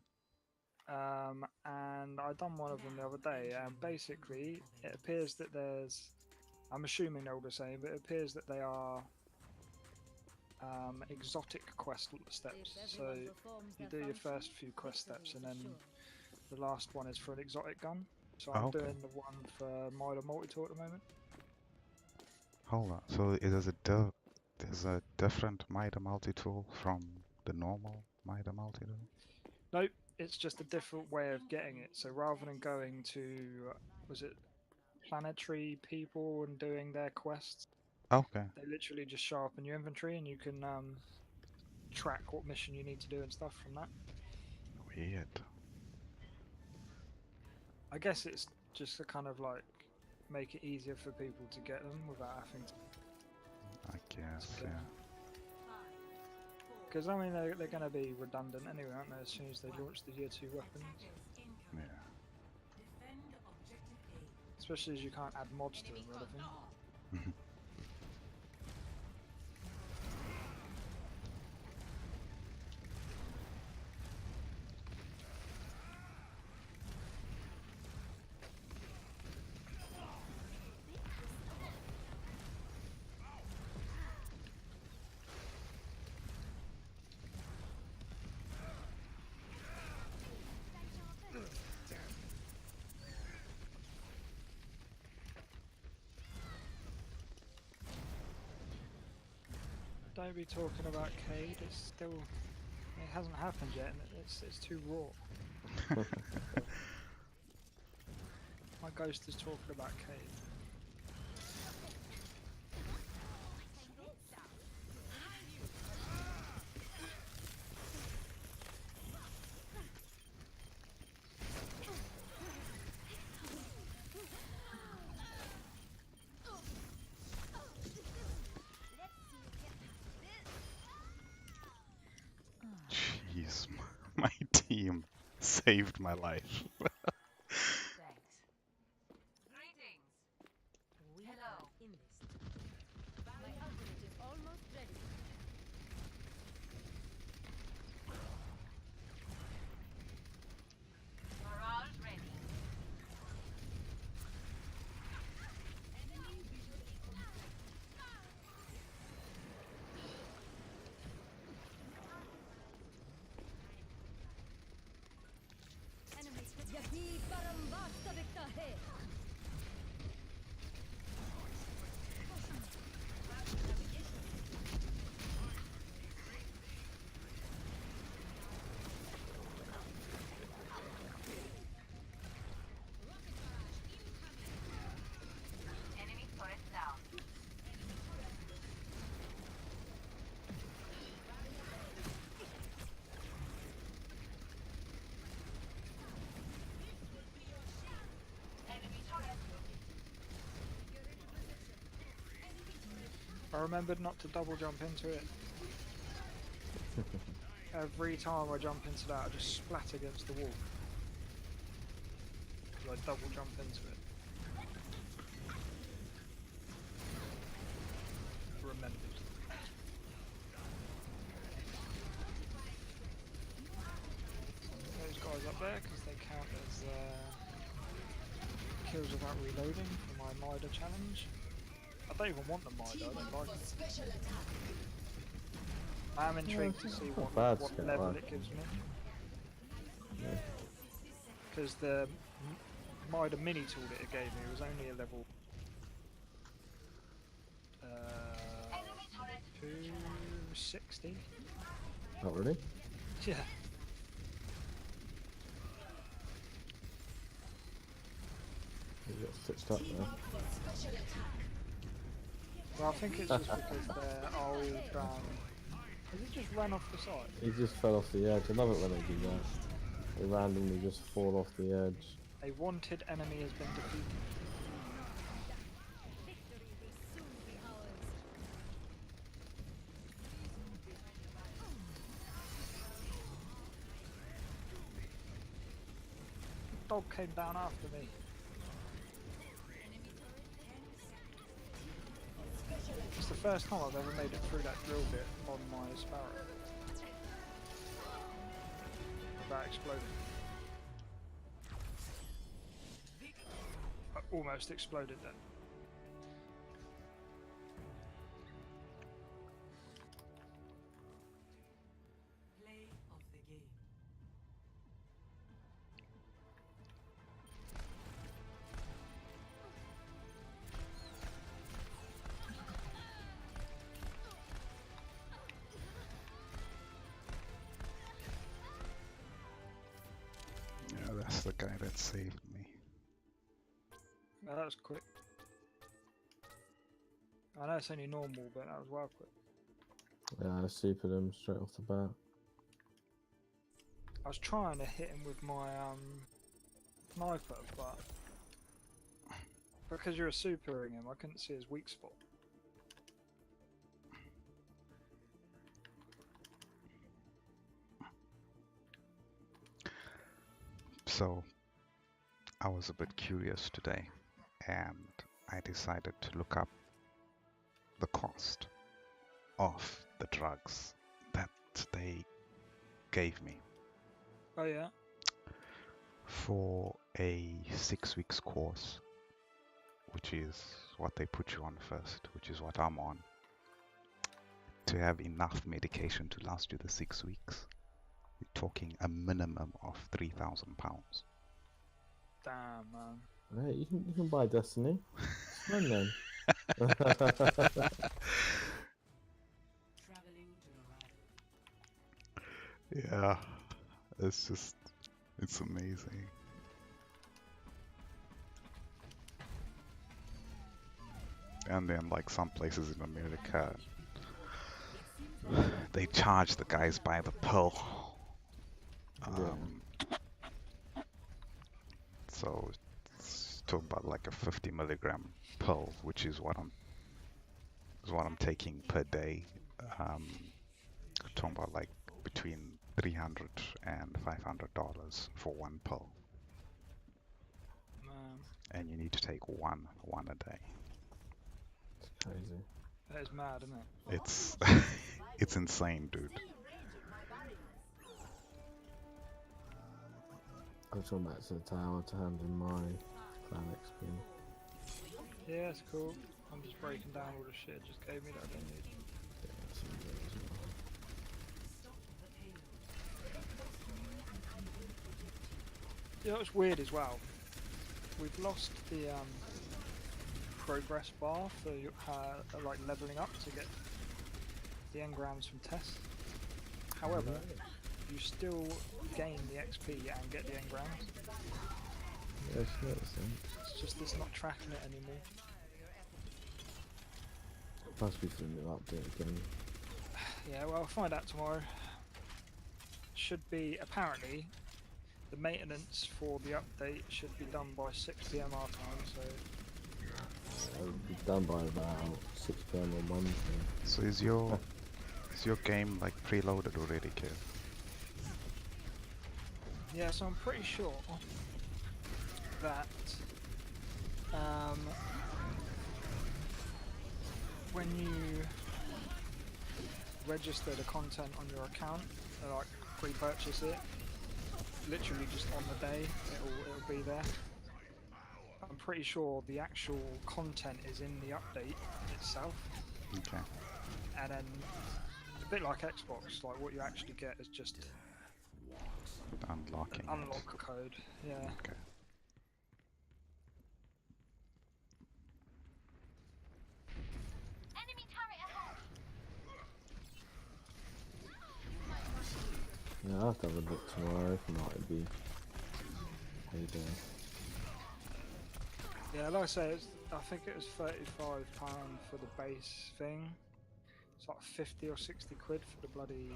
And I done one of them the other day, and basically it appears that there's, I'm assuming they're all the same, but it appears that they are exotic quest steps. So you do your first few quest steps, and then the last one is for an exotic gun. So I'm
okay.
doing the one for Mida Multi-Tool at the moment.
Hold on. So there's a different Mida multi-tool from the normal Mida multi-tool?
Nope, it's just a different way of getting it. So rather than going to, was it planetary people and doing their quests,
Okay.
they literally just show up in your inventory, and you can track what mission you need to do and stuff from that.
Weird.
I guess it's just to kind of like make it easier for people to get them without having to.
I guess,
Okay.
yeah.
Because I mean they're going to be redundant anyway, aren't they? As soon as they launch the Year 2 weapons,
Yeah.
especially as you can't add mods to them or anything. Don't be talking about Cade. It's still, it hasn't happened yet, and it's too raw. My ghost is talking about Cade.
Jeez, my team saved my life.
Thanks. Greetings. Hello.
In this. My ultimate is almost ready.
Barrage ready.
Enemies,
I remembered not to double jump into it. Every time I jump into that, I just splat against the wall. Because I double jump into it. Remembered. Those guys up there, because they count as kills without reloading for my Mida challenge. I don't even want the Mida, I don't like it. I am intrigued to see what level it gives me. Because the Mida mini tool that it gave me was only a level 260.
Not really?
Yeah.
You got stitched up there.
Well, I think it's just because they're old. Has it just run off the side?
He just fell off the edge. I love it when they do that. They randomly just fall off the edge.
A wanted enemy has been defeated. Dog came down after me. It's the first time I've ever made it through that drill bit on my Sparrow. Without exploding. I almost exploded then.
Play of the game.
Yeah, that's the guy that saved me.
Oh, that was quick. I know it's only normal, but that was well quick.
Yeah, I supered him straight off the bat.
I was trying to hit him with my sniper, but because you're supering him, I couldn't see his weak spot.
So I was a bit curious today and I decided to look up the cost of the drugs that they gave me
Oh yeah?
for a 6 weeks course, which is what they put you on first, which is what I'm on, to have enough medication to last you the 6 weeks. You're talking a minimum of £3,000.
Damn, man.
Right, you can buy Destiny. When then?
Traveling to arrival.
Yeah, it's amazing. And then like some places in America, they charge the guys by the pill. So it's talking about like a 50 milligram pill, which is what I'm taking per day. Talking about like between $300 and $500 for one pill,
Man,
and you need to take one a day.
It's crazy.
that is mad, isn't it?
It's it's insane, dude.
I'm just going back to the tower to hand in my clan XP.
Yeah, it's cool. I'm just breaking down all the shit it just gave me that I don't need.
Yeah, that's some good as well.
You know what's weird as well? We've lost the progress bar for like leveling up to get the engrams from tests. However, you still gain the XP and get the engrams.
Yeah, it's noticing.
It's just it's not tracking it anymore.
Must be from the update again.
Yeah, well, I'll find out tomorrow. Should be, apparently, the maintenance for the update should be done by 6 PM our time, so
I'll be done by about 6 p.m. on Wednesday.
So is your game like preloaded already, kid?
Yeah, so I'm pretty sure that when you register the content on your account, like pre-purchase it, literally just on the day it'll be there. I'm pretty sure the actual content is in the update itself,
Okay.
and then a bit like Xbox, like what you actually get is just
Unlocking
an unlock code. Yeah.
Okay.
Enemy turret ahead.
Yeah, I'll have to have a look tomorrow. If not, it'd be payday.
Yeah, like I say, I think it was £35 for the base thing. It's like 50 or 60 quid for the bloody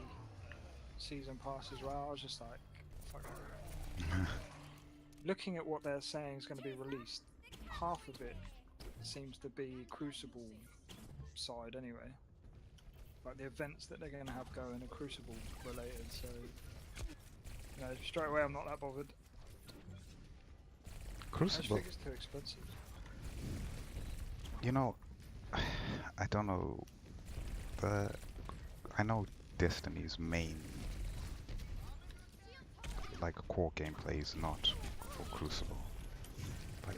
season pass as well. I was just like, fuck it. Looking at what they're saying is going to be released, half of it seems to be Crucible side anyway. Like the events that they're going to have going are Crucible related, so you know, straight away I'm not that bothered. I just
Crucible.
think it's too expensive.
You know, I don't know. I know Destiny's main, like core gameplay is not for Crucible, but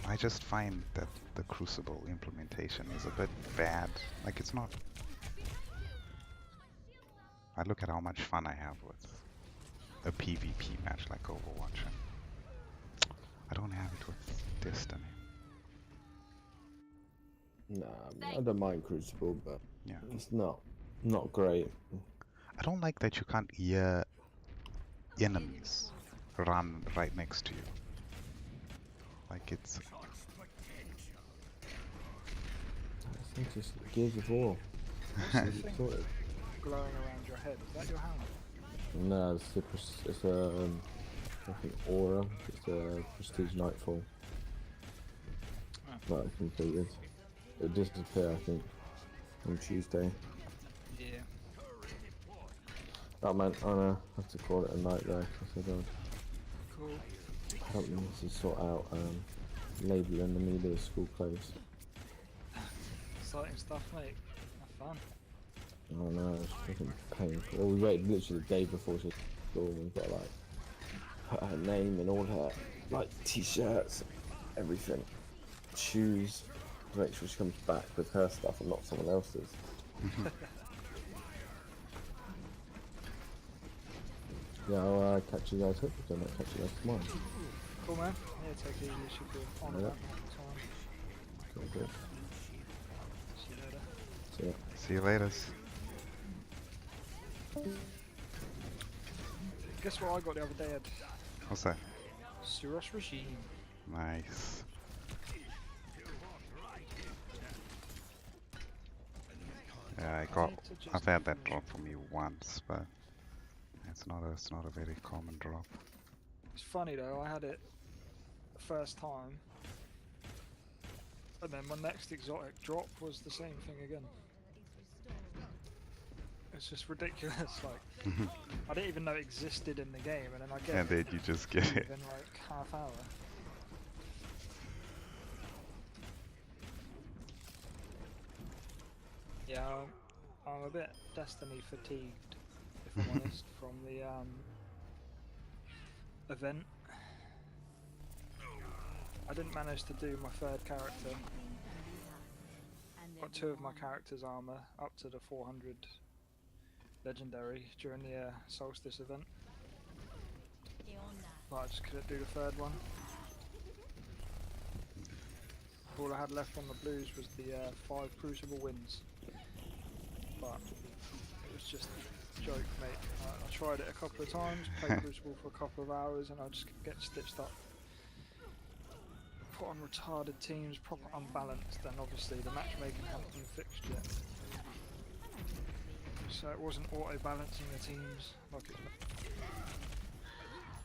I just find that the Crucible implementation is a bit bad. Like it's not. I look at how much fun I have with a PvP match like Overwatch, and I don't have it with Destiny.
Nah, I don't mind Crucible, but
Yeah.
it's not great.
I don't like that you can't hear enemies run right next to you. Like it's.
I think it's Gears of War.
What's the
It's
thing
sorted.
glowing around your head? Is that your helmet?
No, it's I think Aura. It's a Prestige Nightfall.
Oh.
That I completed. It disappeared, I think, on Tuesday.
Yeah.
That meant I'm gonna have to call it a night there because
Cool.
I don't need to sort out labelling the media of school clothes.
Exciting stuff, mate. Have fun.
Oh no, it's fucking painful. Well, we waited literally the day before she school and we've got to like put her name in all her like t-shirts, everything, shoes, to make sure she comes back with her stuff and not someone else's. Yeah, I'll catch you guys. Hopefully, I might catch you guys tomorrow.
Cool, man. Yeah, take it easy. Should be on
Yeah.
that time.
Okay, good.
See you later.
See ya.
See you later.
Guess what I got the other day, Ed?
What's that?
Suros Regime.
Nice. Yeah, I've had that drop for me once, but it's not a very common drop.
It's funny though, I had it the first time, and then my next exotic drop was the same thing again. It's just ridiculous, like, I didn't even know it existed in the game, and then I get
And then you just get it.
in like half hour. Yeah, I'm a bit Destiny fatigued, if I'm honest, from the event. I didn't manage to do my third character. Got 2 of my characters' armor up to the 400 legendary during the solstice event. But I just couldn't do the third one. All I had left on the blues was the 5 Crucible wins. But it was just a joke, mate. I tried it a couple of times, played Crucible for a couple of hours, and I just get stitched up. Put on retarded teams, proper unbalanced, and obviously the matchmaking hadn't been fixed yet. So it wasn't auto-balancing the teams like it's meant.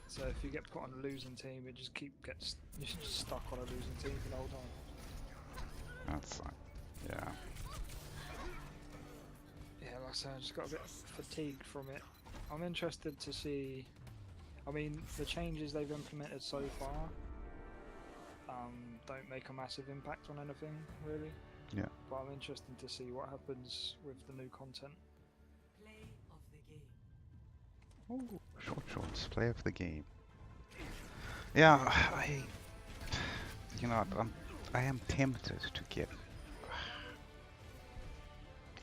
So if you get put on a losing team, it just gets you're just stuck on a losing team for the whole time.
That's yeah.
Yeah, like I said, I just got a bit fatigued from it. I'm interested to see. I mean, the changes they've implemented so far don't make a massive impact on anything, really.
Yeah.
But I'm interested to see what happens with the new content.
Play of the game.
Oh, shorts. Play of the game. Yeah, you know, I am tempted to get.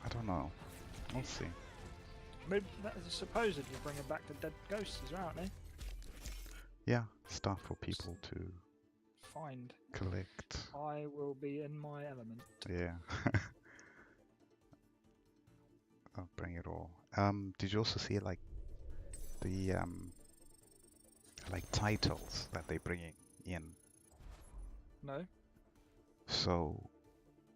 I don't know. We'll see.
Maybe supposedly bringing back the dead ghosts as well, aren't they?
Yeah, stuff for people to
Find.
collect.
I will be in my element.
Yeah. I'll bring it all. Did you also see like the like titles that they're bringing in?
No?
So,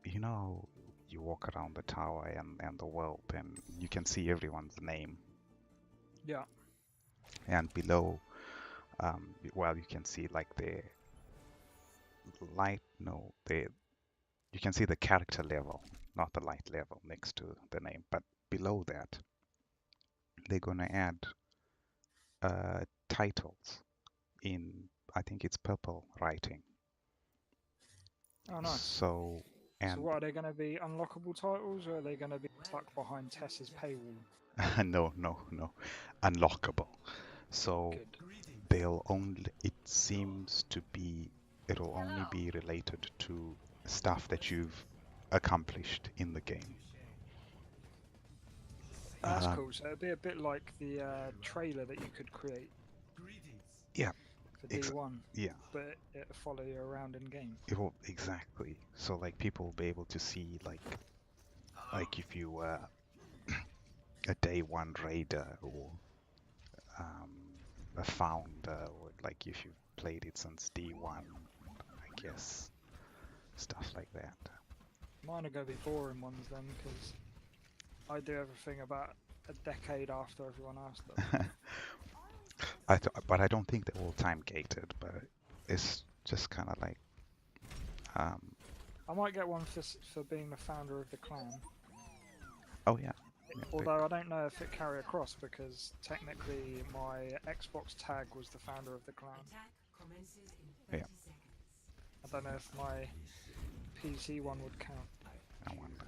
you know, you walk around the tower and the world, and you can see everyone's name.
Yeah.
And below, well, you can see like the light. No, you can see the character level, not the light level next to the name. But below that, they're gonna add titles in, I think it's purple writing.
Oh, nice.
So,
So what, are they going to be unlockable titles, or are they going to be stuck behind Tess's paywall?
no, unlockable. So
Good.
they'll only, it seems to be, it'll only be related to stuff that you've accomplished in the game.
That's cool. So it'd be a bit like the trailer that you could create.
Yeah.
For D1.
Yeah.
But it'll follow you around in game.
It will, exactly. So like people will be able to see like if you were a day one raider or a founder, or like if you've played it since D1, I guess, stuff like that.
Mine are going to be boring ones then, because I do everything about a decade after everyone else does.
But I don't think they're all time gated, but it's just kind of like
I might get one for being the founder of the clan.
oh yeah.
Although I don't know if it carry across, because technically my Xbox tag was the founder of the clan.
Attack commences in 30
Yeah.
seconds.
I don't know if my PC one would count.
I wonder.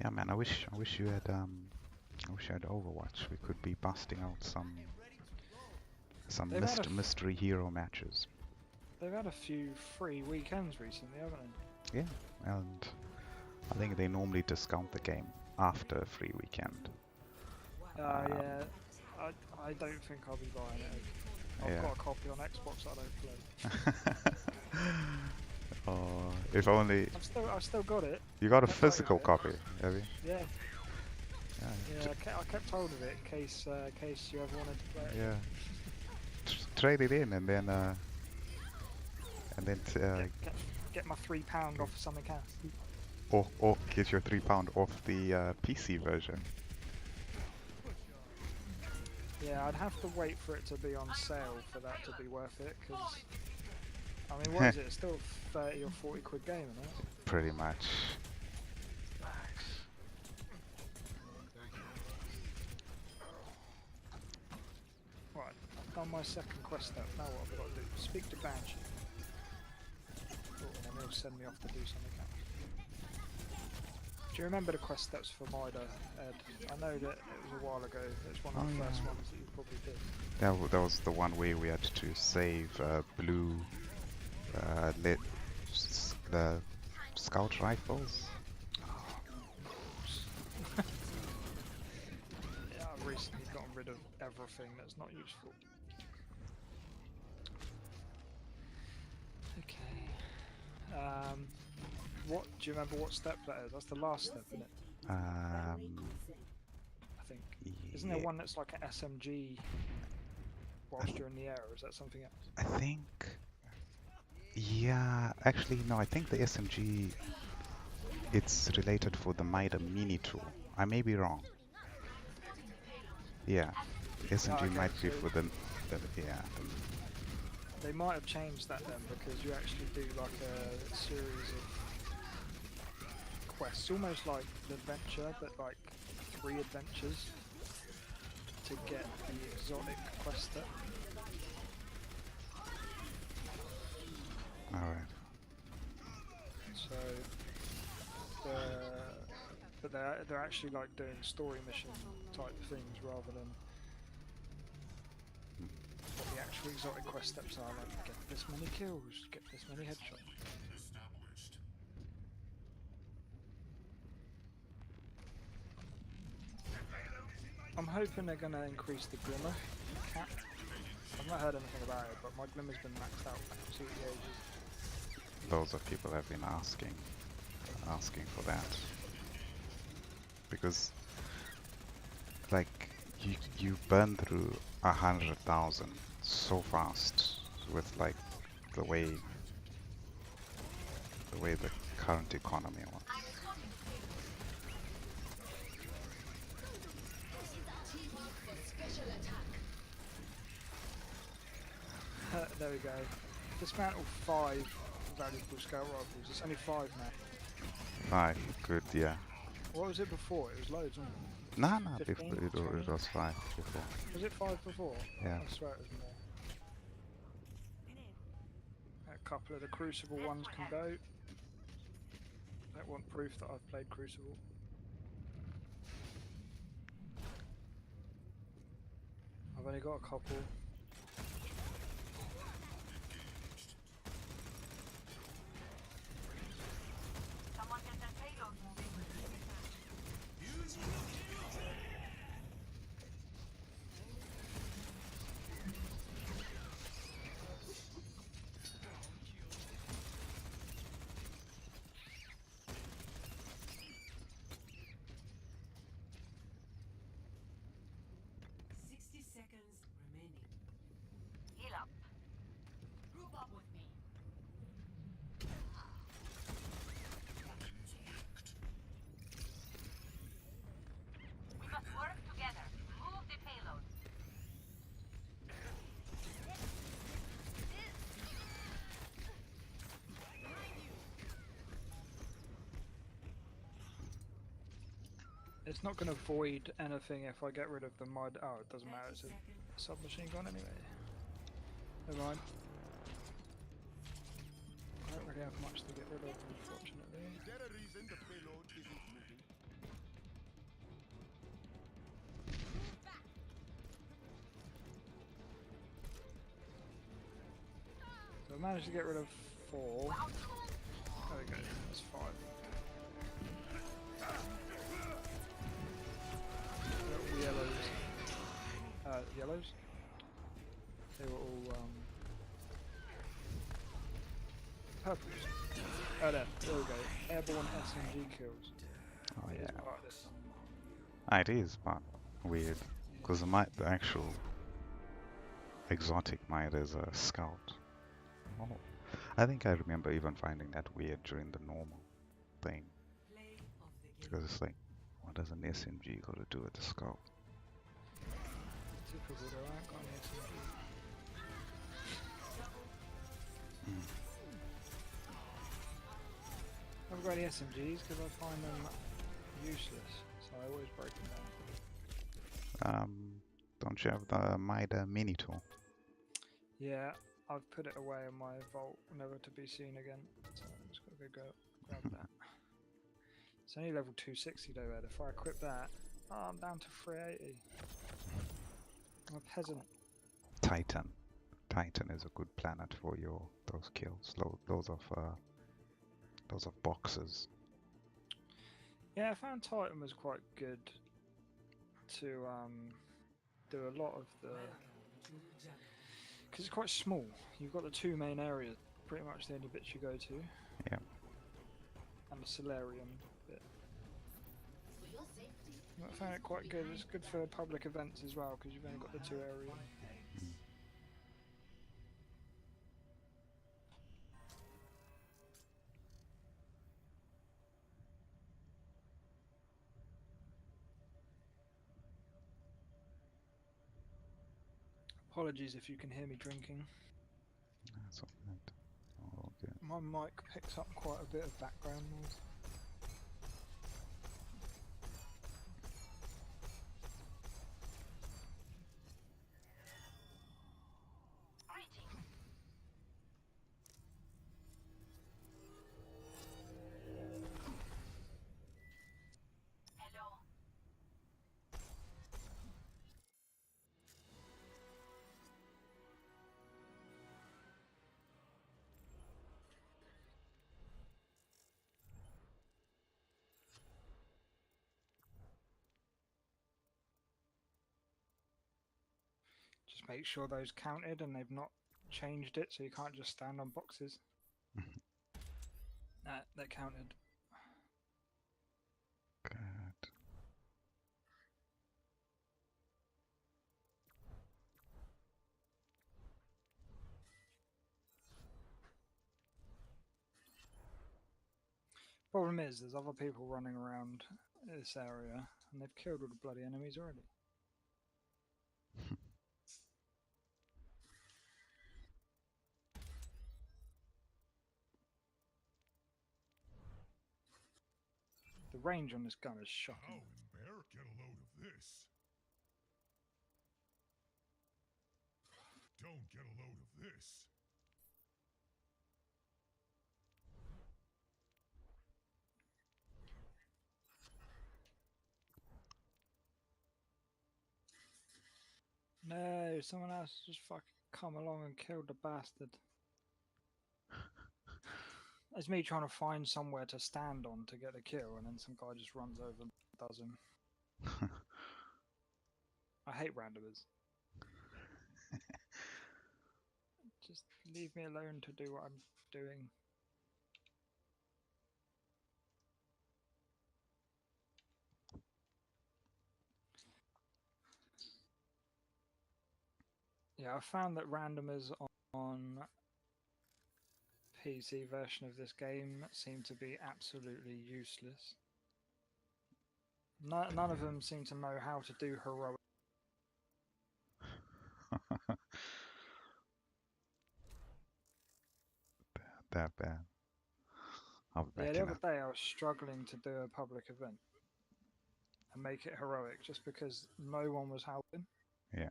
Yeah, man. I wish you had Overwatch. We could be busting out some
They've had
mystery hero matches.
They've had a few free weekends recently, haven't they?
Yeah, and I think they normally discount the game after a free weekend.
Yeah. I don't think I'll be buying it. I've got a copy on Xbox that I don't play.
Oh, if only
I've still got it.
you got a
Kept hold of
physical
it.
copy, have you?
Yeah.
Yeah.
I kept hold of it in case you ever wanted to play it.
Yeah. Trade it in and then
Get my £3 off of something else.
or get your £3 off the PC version.
Yeah, I'd have to wait for it to be on sale for that to be worth it, because I mean, what is it? It's still 30 or 40 quid game, isn't it?
Pretty much.
Right, I've done my second quest step. Now what I've got to do? Speak to Banshee. Oh, and then he'll send me off to do something else. Do you remember the quest steps for Mida, Ed? I know that it was a while ago. It's one of the first ones that you probably did.
That was the one where we had to save blue the scout rifles.
Yeah, I've recently gotten rid of everything that's not useful. Okay. What do you remember? What step that is? That's the last step, isn't it? I think. Isn't there one that's like an SMG whilst you're in the air, or is that something else?
I think. Yeah, actually no. I think the SMG. It's related for the Mida mini tool. I may be wrong. Yeah, SMG
okay,
might be
so
for the yeah.
They might have changed that then, because you actually do like a series of quests, almost like the adventure, but like 3 adventures to get the exotic quest step.
Alright.
So, but they're actually like doing story mission type things rather than what the actual exotic quest steps are, like get this many kills, get this many headshots. I'm hoping they're going to increase the Glimmer cap. I've not heard anything about it, but my Glimmer's been maxed out for absolutely ages.
Loads of people have been asking for that. Because like you burn through 100,000 so fast with like the way the current economy works.
There we go. Dismantle 5 valuable scout rifles. It's only 5 now.
5, good, yeah.
What was it before? It was loads, wasn't it?
Nah,
15,
before it was 5 before.
Was it 5 before?
Yeah.
I swear it was more. A couple of the Crucible ones can go. Don't want proof that I've played Crucible. I've only got a couple.
Someone get that payload moving.
60 seconds remaining.
Heal up. Group up with me. We must work together. Move the payload.
It's not going to void anything if I get rid of the mud. Oh, it doesn't matter. It's a submachine gun anyway. Never mind. I don't really have much to get rid of, unfortunately.
Is there a reason the payload isn't moving?
So I managed to get rid of 4. There we go. That's 5. Little yellows. Yellows? They were all purples. Oh, there we go. Airborne SMG kills.
Oh
It is
yeah.
part of this.
It is, but weird. Because the actual exotic might is a scout. Oh. I think I remember even finding that weird during the normal thing.
Play of the game.
Because it's like, what does an SMG got to do with the scout?
Typical though, I ain't got any SMG. I haven't got any SMGs because I find them useless, so I always break them down.
Don't you have the Mida mini tool?
Yeah, I've put it away in my vault, never to be seen again. So I'm just gonna go grab that. It's only level 260 though, Ed. If I equip that, oh, I'm down to 380. I'm a peasant.
Titan. Titan is a good planet for those kills. Those of boxes.
Yeah, I found Titan was quite good to do a lot of the... Because it's quite small. You've got the 2 main areas, pretty much the only bits you go to.
Yeah.
And the Solarium bit.
For your safety.
I found it quite good. It's good for public events as well, because you've only got the 2 areas. Apologies if you can hear me drinking.
That's all good. All good.
My mic picks up quite a bit of background noise.
Greetings. Hello.
Just make sure those counted and they've not changed it so you can't just stand on boxes. Nah, they're counted.
Good.
Problem is, there's other people running around this area and they've killed all the bloody enemies already. The range on this gun is shocking.
How in bear get a load of this? Don't get a load of this.
No, someone else just fucking come along and killed the bastard. It's me trying to find somewhere to stand on to get a kill, and then some guy just runs over and does him. I hate randomers. Just leave me alone to do what I'm doing. Yeah, I found that randomers on PC version of this game seem to be absolutely useless. None of them seem to know how to do heroic.
That bad. I'll be
Yeah,
back
the
in
other day I was struggling to do a public event and make it heroic just because no one was helping.
Yeah.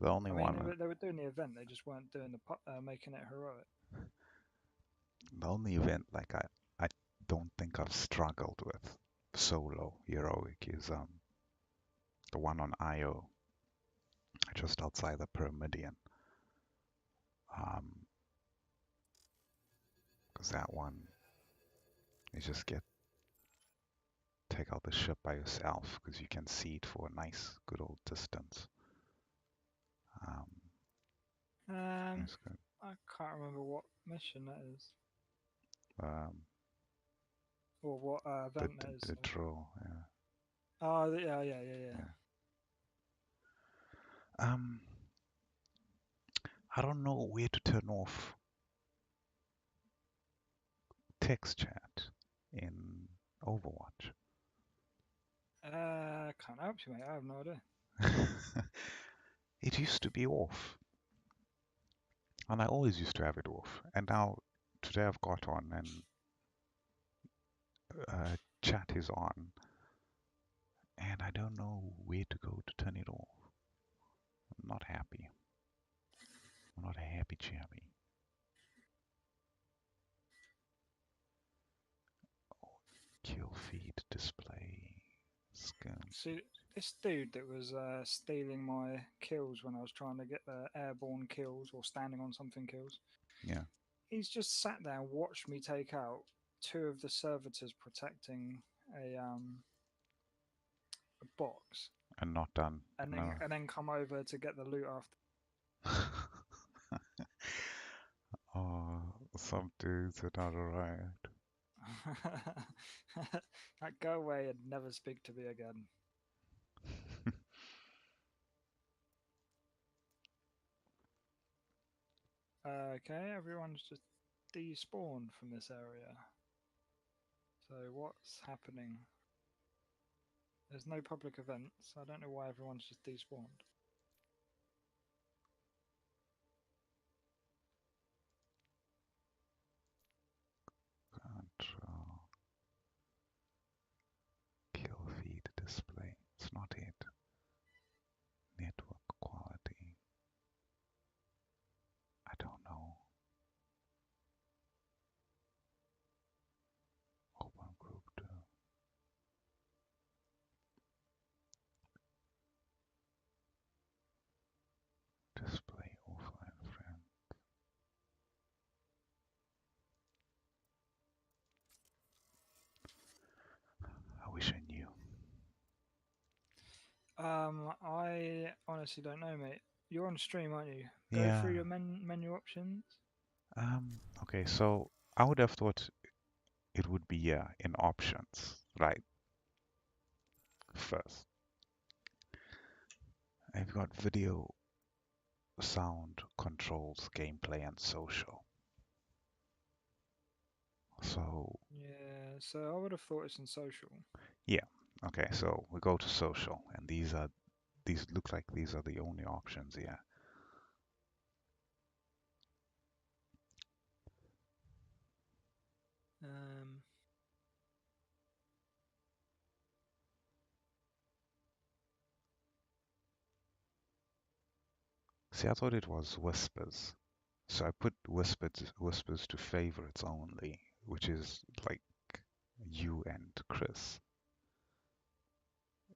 The only
I mean,
one,
they were doing the event, they just weren't doing the making it heroic.
the only event like I don't think I've struggled with solo heroic is the one on IO, just outside the Pyramidion. Because that one, you just take out the ship by yourself because you can see it for a nice, good old distance. That's good.
I can't remember what mission that is
Um,
or what event that is.
the
sorry.
draw, yeah.
Oh, yeah.
Yeah. I don't know where to turn off text chat in Overwatch.
Can't help you, mate. I have no idea.
It used to be off, and I always used to have it off. And now today I've got on, and chat is on, and I don't know where to go to turn it off. I'm not happy. I'm not a happy chappy. Kill feed display. Scan.
See, this dude that was stealing my kills when I was trying to get the airborne kills or standing on something kills.
Yeah.
He's just sat there and watched me take out two of the servitors protecting a box,
And not done.
and
No.
then come over to get the loot after.
Oh, some dudes are not alright.
Like, go away and never speak to me again. Okay, everyone's just despawned from this area. So what's happening? There's no public events. I don't know why everyone's just despawned. I honestly don't know, mate. You're on stream, aren't you? Go through
Yeah.
your menu options.
Okay, so I would have thought it would be in options, right? First, I've got video, sound, controls, gameplay, and social. So
Yeah, so I would have thought it's in social.
yeah, okay, so we go to social, and these look like these are the only options here.
Um,
See, I thought it was whispers, so I put whispers to favorites only, which is like you and Chris.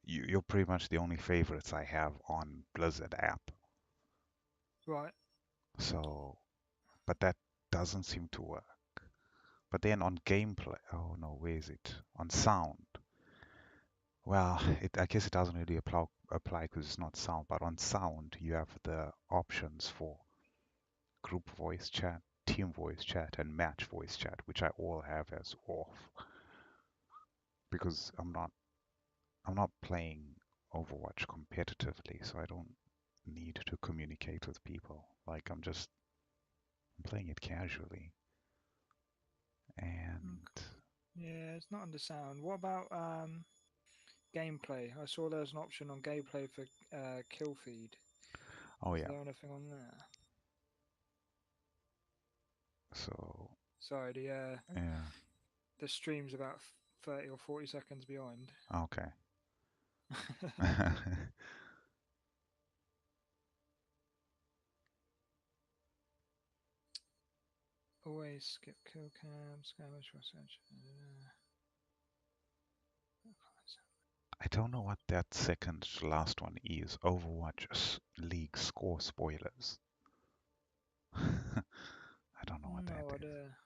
You're pretty much the only favorites I have on Blizzard app.
right.
So, but that doesn't seem to work. But then on gameplay, oh no, where is it? On sound. Well, I guess it doesn't really apply because it's not sound, but on sound you have the options for group voice chat, team voice chat, and match voice chat, which I all have as off because I'm not playing Overwatch competitively, so I don't need to communicate with people. Like I'm playing it casually. And
Yeah, it's not under sound. What about gameplay? I saw there's an option on gameplay for kill feed.
oh
Is
yeah,
there anything on there?
so
Sorry,
yeah,
the stream's about 30 or 40 seconds behind.
okay.
Always skip kill cam, skirmish research.
I don't know what that second to last one is. Overwatch League score spoilers. I don't know what that
No
is.
idea.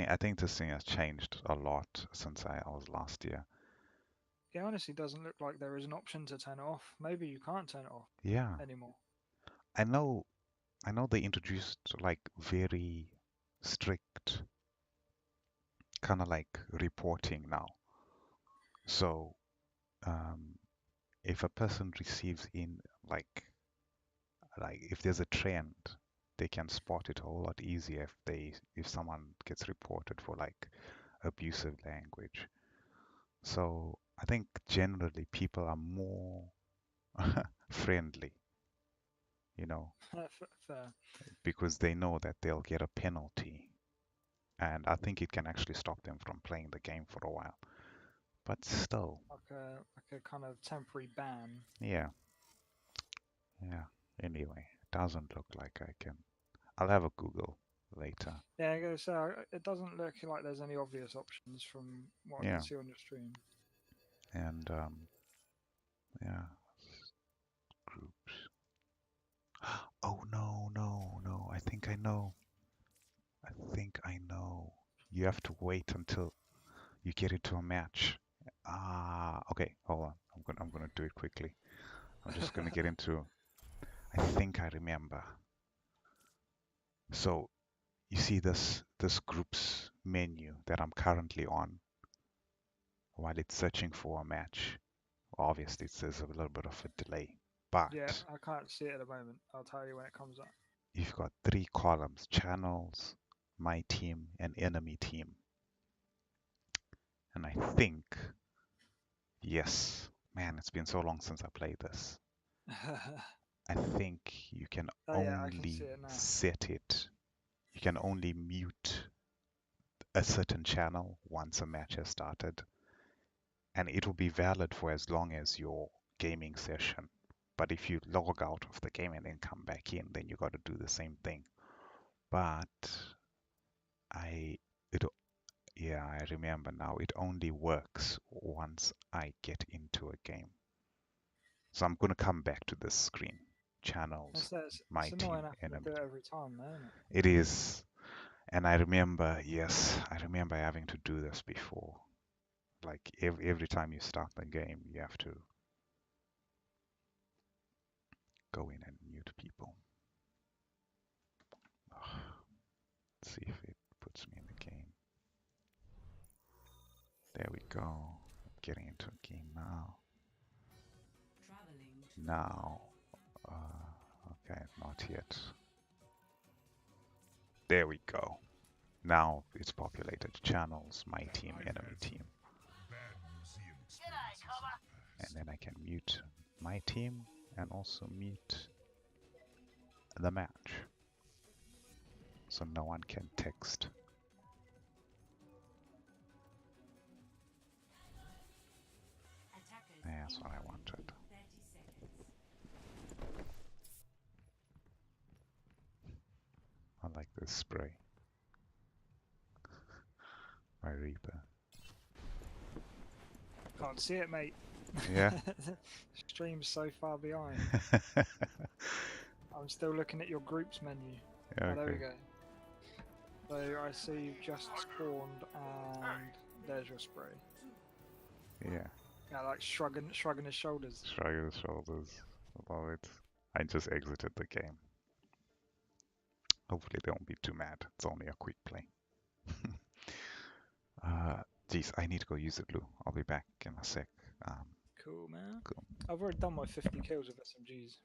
I think this thing has changed a lot since I was last year.
It honestly doesn't look like there is an option to turn it off. Maybe you can't turn it off
Yeah,
anymore.
I know. I know they introduced like very strict kind of like reporting now. So um, if a person receives in like if there's a trend, they can spot it a whole lot easier if someone gets reported for like abusive language. So I think generally people are more friendly, you know,
Fair.
because they know that they'll get a penalty. And I think it can actually stop them from playing the game for a while. But still,
Like a kind of temporary ban.
yeah, yeah. Anyway, it doesn't look like I can. I'll have a Google later.
Yeah, I gotta say, it doesn't look like there's any obvious options from what I can
Yeah,
see on your stream.
and yeah, groups. Oh no, no, no. I think I know. I think I know. You have to wait until you get into a match. Ah, okay. Hold on. I'm gonna do it quickly. I'm just gonna get into. I think I remember. So you see this group's menu that I'm currently on while it's searching for a match. Obviously, there's a little bit of a delay,
Yeah,
but
I can't see it at the moment. I'll tell you when it comes up.
you've got three columns: channels, my team, and enemy team. And I think, yes, man, it's been so long since I played this. I think you can
Oh yeah, I can see
only
it now.
set it, you can only mute a certain channel once a match has started, and it will be valid for as long as your gaming session. But if you log out of the game and then come back in, then you got to do the same thing. But I, it, yeah, I remember now. It only works once I get into a game. So I'm going to come back to this screen. Channels,
It's
my
annoying
team,
having to
enemy.
do it every time, though, isn't it?
It is. And I remember, yes, I remember having to do this before. Like every time you start the game, you have to go in and mute people. Let's see if it puts me in the game. There we go. I'm getting into a game now.
Traveling to
Now, okay, not yet. There we go. Now it's populated channels, my team, enemy team.
G'day, Cobber.
And then I can mute my team and also mute the match. So no one can text.
attackers.
That's what I wanted.
30 seconds.
I like this spray. My Reaper.
Can't see it, mate.
Yeah.
Stream's so far behind. I'm still looking at your groups menu.
Yeah,
Oh, there we
okay.
go. So I see you've just spawned and there's your spray.
Yeah.
Yeah, like shrugging his shoulders.
Shrug his shoulders. I love it. I just exited the game. Hopefully they won't be too mad. It's only a quick play. Geez, I need to go use it, Lou. I'll be back in a sec.
Cool, man.
Cool.
I've already done my 50 kills with SMGs.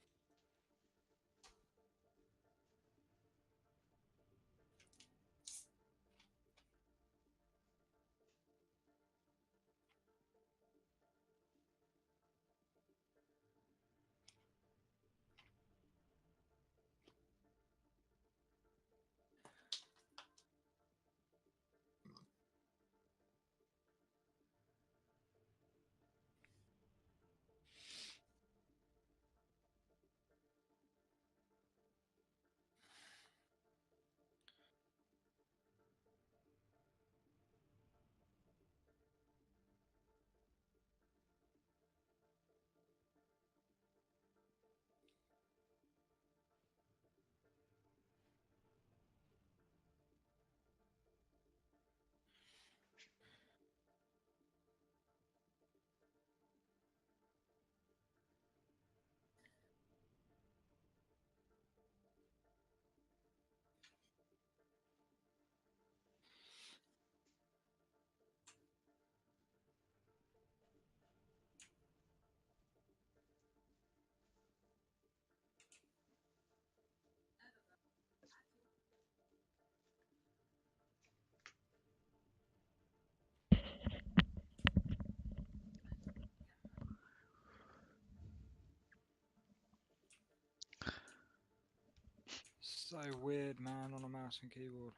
So weird, man, on a mouse and keyboard.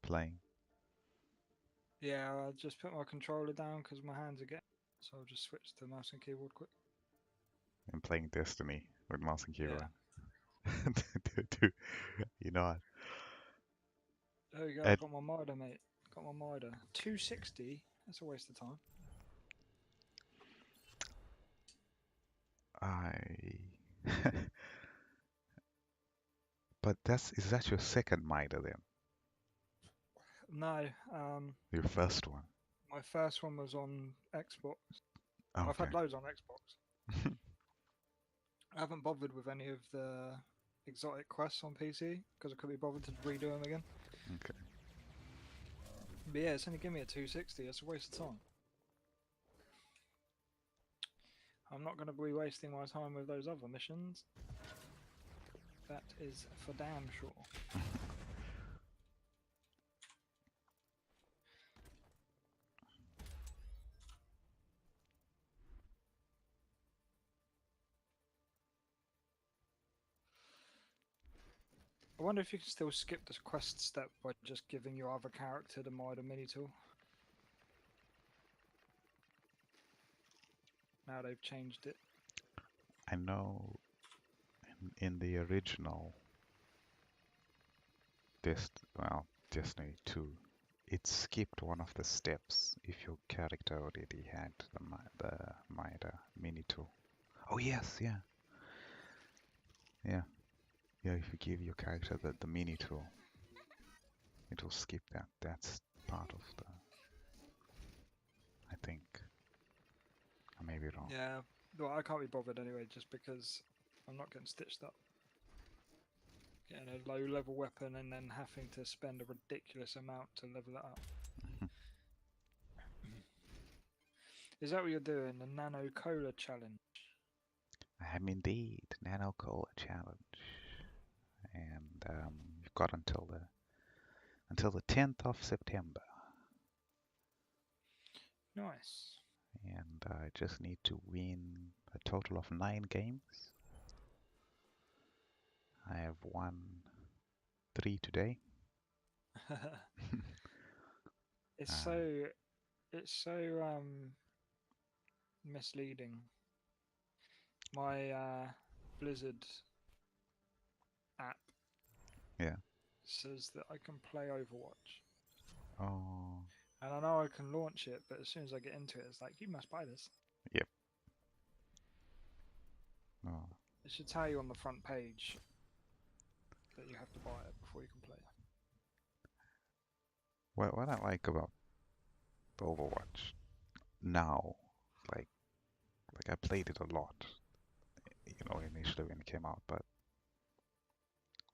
Playing.
Yeah, I just put my controller down because my hands are getting. So I'll just switch to mouse and keyboard quick.
I'm playing Destiny with mouse and keyboard.
Yeah.
Dude, you know what?
There you go,
Ed-
got my Mida, mate. Got my Mida. 260? That's a waste of time.
But is that your second Mida then?
No,
Your first one?
my first one was on Xbox. I've
Okay.
had loads on Xbox. I haven't bothered with any of the exotic quests on PC because I couldn't be bothered to redo them again.
Okay.
But yeah, it's only giving me a 260. It's a waste of time. I'm not going to be wasting my time with those other missions. That is for damn sure. I wonder if you can still skip this quest step by just giving your other character the Mida mini tool. Now they've changed it.
I know in the original Destiny 2, it skipped one of the steps if your character already had the Mida mini tool. Oh yes, yeah. Yeah. Yeah, if you give your character the mini tool, it will skip that. That's part of the... I think. I may be wrong.
Yeah, well, I can't be bothered anyway, just because I'm not getting stitched up. Getting a low level weapon and then having to spend a ridiculous amount to level it up. Is that what you're doing? The Nano Cola challenge?
I am indeed Nano Cola Challenge, and you've got until the 10th of September,
Nice.
and I just need to win a total of 9 games. I have won 3 today.
It's so misleading. My Blizzard app
Yeah.
says that I can play Overwatch.
Oh,
And I know I can launch it, but as soon as I get into it, it's like, you must buy this.
yep. Oh,
It should tell you on the front page that you have to buy it before you can play it.
what I like about Overwatch now, like I played it a lot, initially when it came out, but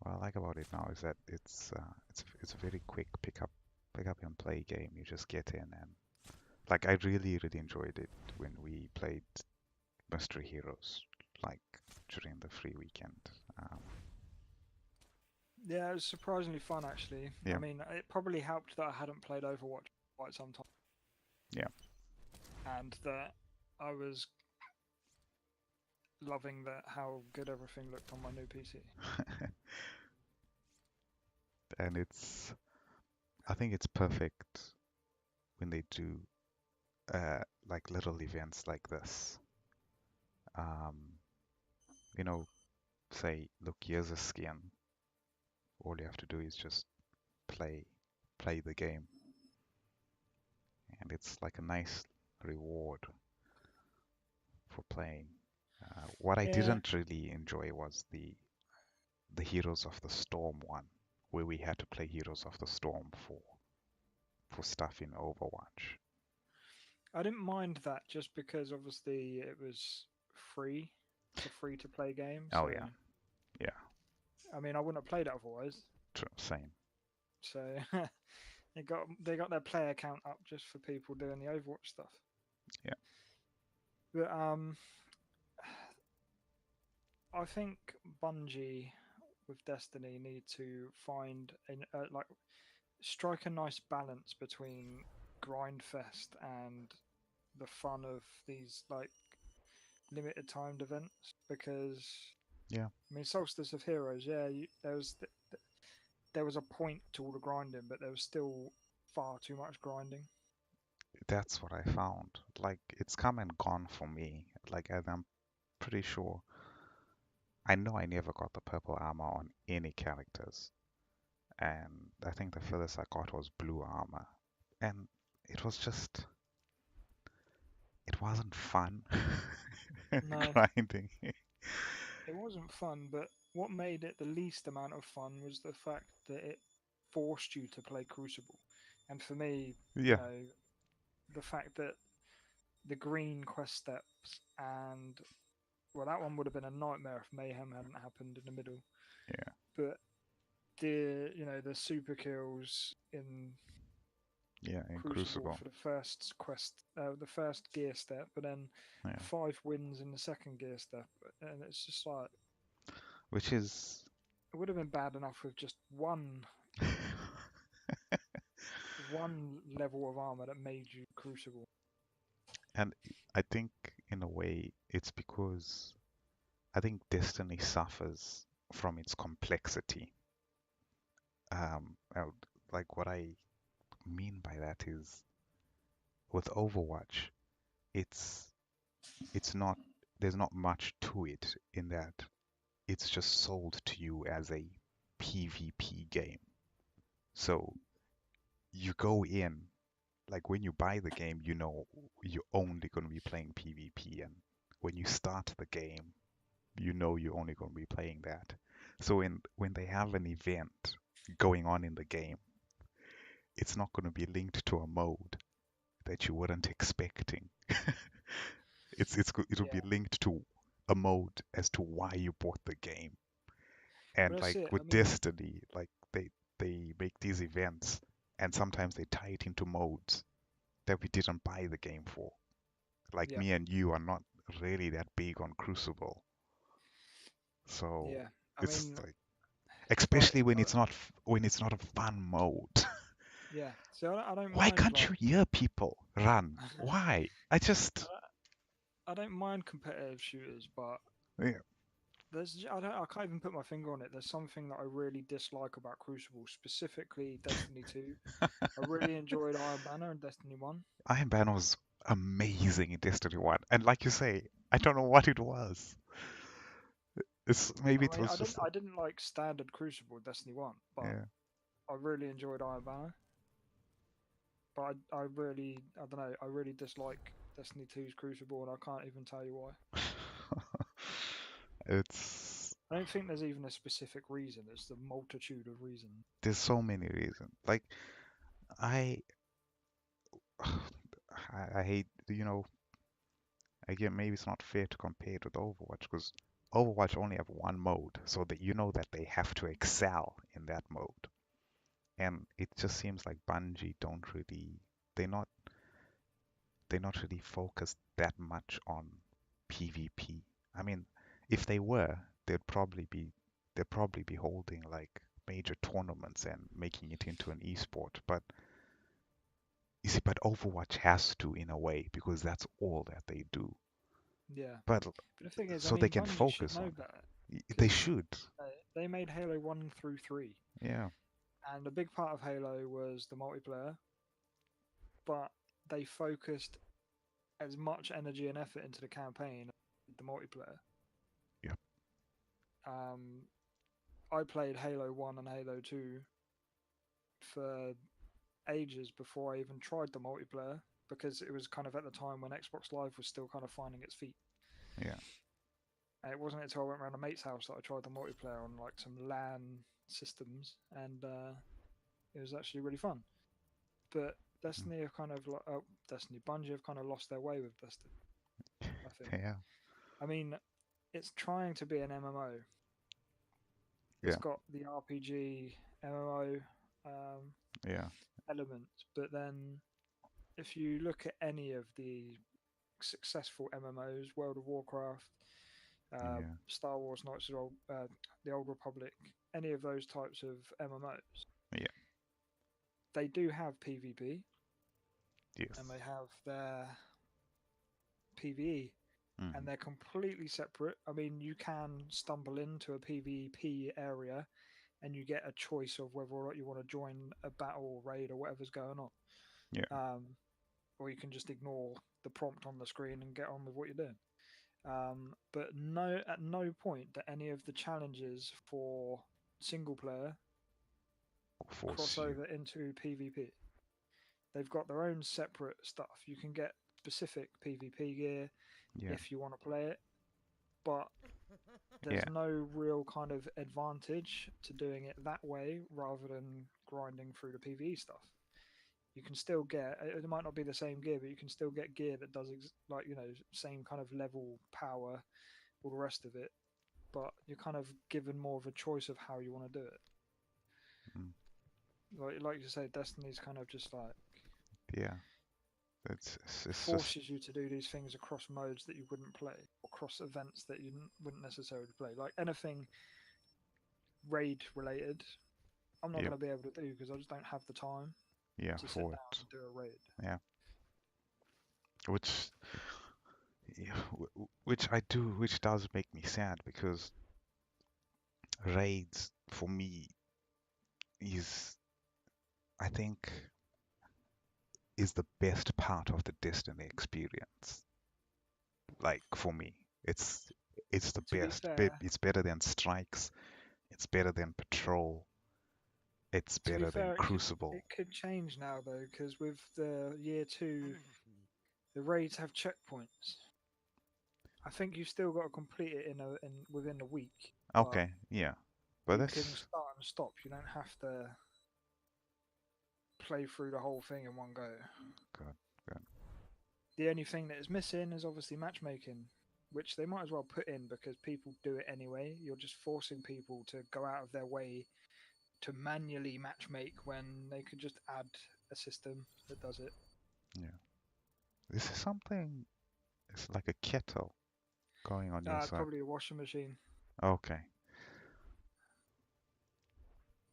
what I like about it now is that it's a very quick pick up and play game. You just get in, and like I really enjoyed it when we played Mystery Heroes, like during the free weekend.
Yeah, it was surprisingly fun actually.
Yeah.
I mean, it probably helped that I hadn't played Overwatch for quite some time.
Yeah.
And that I was loving how good everything looked on my new PC.
And I think it's perfect when they do like little events like this. You know, say, look, here's a skin. All you have to do is just play the game, and it's like a nice reward for playing. What I
Yeah.
didn't really enjoy was the Heroes of the Storm one, where we had to play Heroes of the Storm for stuff in Overwatch.
I didn't mind that just because obviously it was free. It's a free to play game.
Oh
so,
yeah, yeah,
I mean, I wouldn't have played it otherwise.
same.
So they got their player count up just for people doing the Overwatch stuff.
Yeah.
But I think Bungie with Destiny need to find strike a nice balance between grindfest and the fun of these like limited timed events, because
Yeah.
I mean, Solstice of Heroes, yeah, there was a point to all the grinding, but there was still far too much grinding.
That's what I found. Like, it's come and gone for me. Like, and I'm pretty sure. I know I never got the purple armor on any characters, and I think the furthest I got was blue armor, and it was just, it wasn't fun.
No.
Grinding.
It wasn't fun, but what made it the least amount of fun was the fact that it forced you to play Crucible. And for me,
Yeah.
The fact that the green quest steps and well, that one would have been a nightmare if Mayhem hadn't happened in the middle.
Yeah.
But the super kills in
In
Crucible
Crucible.
for the first quest, the first gear step, but then 5 wins in the second gear step, and it's just like,
which is,
it would have been bad enough with just one level of armor that made you Crucible.
and I think in a way it's because I think Destiny suffers from its complexity. Like what I mean by that is with Overwatch, it's not, there's not much to it in that it's just sold to you as a PvP game. So you go in, like when you buy the game, you know you're only going to be playing PvP, and when you start the game, you know you're only going to be playing that. So when they have an event going on in the game, it's not going to be linked to a mode that you weren't expecting. It'll be linked to a mode as to why you bought the game. And
But that's
like
it. I
with
mean,
Destiny, like they make these events and sometimes they tie it into modes that we didn't buy the game for. Like
yeah,
me and you are not really that big on Crucible. So
yeah. I
it's
mean,
like,
like,
especially when when it's not a fun mode.
yeah. So I don't
Why
mind
can't
like
you hear people run? Why? I just
I don't mind competitive shooters, but
yeah.
I can't even put my finger on it. There's something that I really dislike about Crucible, specifically Destiny 2. I really enjoyed Iron Banner and Destiny 1.
Iron Banner was amazing in Destiny 1. And like you say, I don't know what it was. It's maybe
I
it
mean,
was just
I didn't like standard Crucible Destiny 1, but
yeah.
I really enjoyed Iron Banner. But I really, I don't know, I really dislike Destiny 2's Crucible, and I can't even tell you why.
It's
I don't think there's even a specific reason. It's the multitude of reasons.
there's so many reasons. Like I I hate again maybe it's not fair to compare it with Overwatch because Overwatch only have one mode, so that you know that they have to excel in that mode. And it just seems like Bungie don't really they're not they're not really focused that much on PvP. I mean, if they were, they'd probably be holding like major tournaments and making it into an esport. But you see, but Overwatch has to in a way because that's all that they do.
Yeah.
But
But the thing is, I
so they
mean,
can
Bungie should
focus
know
on
better
it. They
because
should.
they made Halo 1 through 3.
Yeah.
And a big part of Halo was the multiplayer, but they focused as much energy and effort into the campaign, the multiplayer.
Yep.
I played Halo 1 and Halo 2 for ages before I even tried the multiplayer because it was kind of at the time when Xbox Live was still kind of finding its feet.
Yeah.
And it wasn't until I went around a mate's house that I tried the multiplayer on like some LAN systems, and it was actually really fun. But Destiny have kind of Bungie have kind of lost their way with Destiny, I think.
Yeah.
I mean, it's trying to be an MMO. It's
Yeah.
got the RPG MMO
Yeah.
elements, but then if you look at any of the successful MMOs, World of Warcraft,
Yeah.
Star Wars, Knights of the Old Republic, any of those types of MMOs,
Yeah.
they do have PvP
Yes.
and they have their PvE,
Mhm.
and they're completely separate. I mean, you can stumble into a PvP area and you get a choice of whether or not you want to join a battle or raid or whatever's going on.
Yeah.
Or you can just ignore the prompt on the screen and get on with what you're doing. But at no point do any of the challenges for single player
Force
cross
you.
over into PvP. They've got their own separate stuff. You can get specific PvP gear
Yeah.
if you want to play it, but there's
Yeah.
no real kind of advantage to doing it that way rather than grinding through the PvE stuff. You can still get it might not be the same gear, but you can still get gear that does same kind of level, power, all the rest of it, but you're kind of given more of a choice of how you want to do it.
Mm.
Like you say, Destiny's kind of just like
Yeah. It's just
forces you to do these things across modes that you wouldn't play, or across events that you wouldn't necessarily play. Like anything raid related, I'm not
yeah.
going to be able to do because I just don't have the time
Yeah.
to sit
For
down
it.
and do a raid.
Yeah. Which yeah, which does make me sad because raids for me is I think is the best part of the Destiny experience. Like for me, it's the
To be
best.
fair,
It's better than strikes. It's better than patrol. It's
to be
better than
fair,
Crucible.
it could change now though, because with the year 2, the raids have checkpoints. I think you've still got to complete it within a week, but
Okay, yeah, but
you can
that's
start and stop. You don't have to play through the whole thing in one go.
good. Good.
The only thing that is missing is obviously matchmaking. which they might as well put in because people do it anyway. You're just forcing people to go out of their way to manually matchmake when they could just add a system that does it.
Yeah. This is something. It's like a kettle going on your
It's
side.
probably a washing machine.
Okay.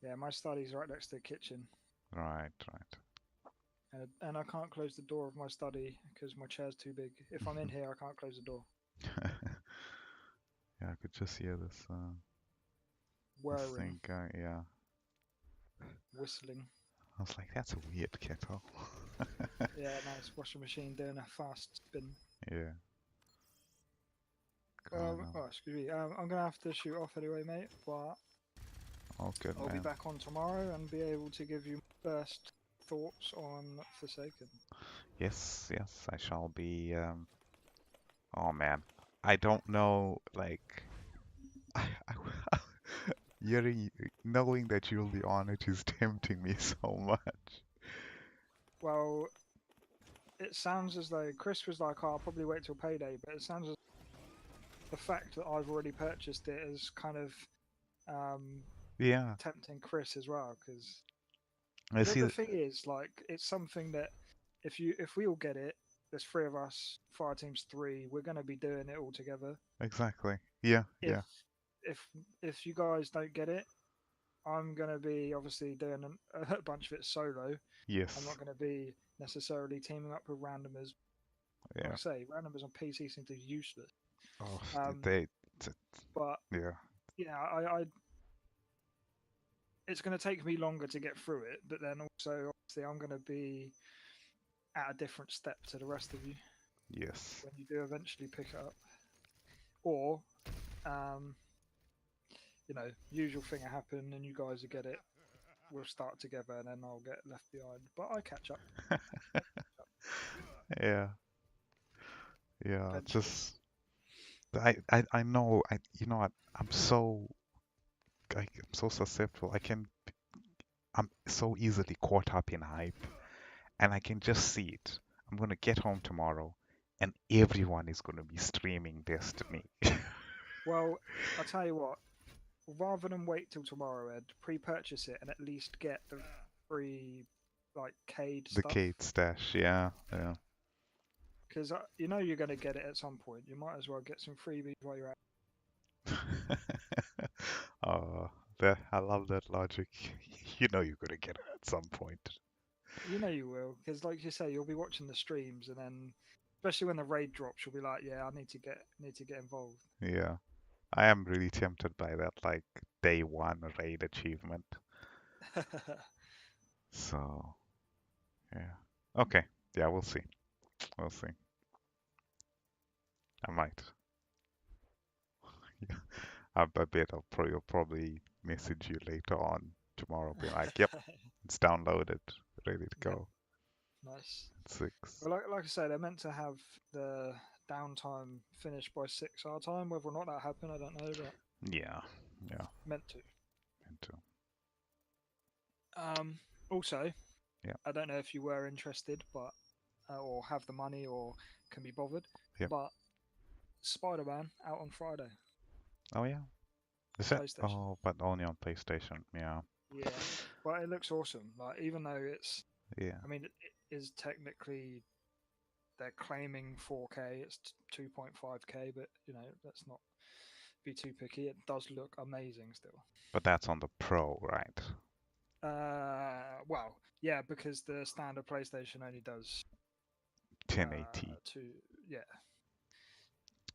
Yeah, my study's right next to the kitchen.
Right.
And I can't close the door of my study because my chair's too big. If I'm in here, I can't close the door.
Yeah, I could just hear this
Whirring,
thing going. Yeah.
whistling.
I was like, that's a weird kettle.
Yeah, nice washing machine doing a fast spin.
Yeah. Going on.
Oh, excuse me. I'm gonna have to shoot off anyway, mate. But
Oh, good
I'll be
man.
back on tomorrow and be able to give you first thoughts on Forsaken.
Yes, I shall be. Oh man, I don't know. Like, hearing, knowing that you'll be on it is tempting me so much.
Well, it sounds as though Chris was like, oh, I'll probably wait till payday, but it sounds as the fact that I've already purchased it is kind of
Yeah,
tempting Chris as well. Because
I see.
the thing is, like, it's something that if we all get it, there's three of us, fire teams three, we're going to be doing it all together.
Exactly. Yeah,
If
yeah.
if you guys don't get it, I'm going to be obviously doing a bunch of it solo.
Yes.
I'm not going to be necessarily teaming up with randomers. Like
Yeah.
I say, randomers on PC seem to be useless.
Oh,
But
yeah.
yeah, I it's going to take me longer to get through it. But then also, obviously, I'm going to be at a different step to the rest of you
Yes.
when you do eventually pick it up. Or, usual thing will happen and you guys will get it. We'll start together and then I'll get left behind. But I catch up.
Yeah. Yeah.
Eventually.
Just I know I'm so I'm so susceptible. I'm so easily caught up in hype, and I can just see it. I'm gonna get home tomorrow, and everyone is gonna be streaming Destiny.
Well, I'll tell you what. Rather than wait till tomorrow, Ed, pre-purchase it and at least get the free, like, Cade
The
stuff.
Kate stash, yeah.
Because you know you're going to get it at some point. You might as well get some freebies while you're at.
Oh, I love that logic. You know you're gonna get it at some point.
You know you will, because like you say, you'll be watching the streams, and then, especially when the raid drops, you'll be like, "Yeah, I need to get involved."
Yeah. I am really tempted by that, like, day one raid achievement. So, yeah. Okay. Yeah, we'll see. We'll see. I might. I bet I'll probably message you later on tomorrow, be like, yep, it's downloaded, ready to go.
Nice.
6.
Well, like I say, they're meant to have the downtime finished by 6 our time. Whether or not that happened, I don't know, but
Yeah.
meant to.
Meant to.
Also,
Yeah.
I don't know if you were interested, but or have the money or can be bothered.
Yeah.
But Spider-Man out on Friday.
Oh yeah. Is that?
PlayStation.
Oh, but only on PlayStation. Yeah.
Yeah, but it looks awesome. Like, even though it's,
Yeah.
I mean, it is technically they're claiming 4K. It's 2.5K, but let's not be too picky. It does look amazing still.
But that's on the Pro, right?
Well, yeah, because the standard PlayStation only does
1080.
yeah.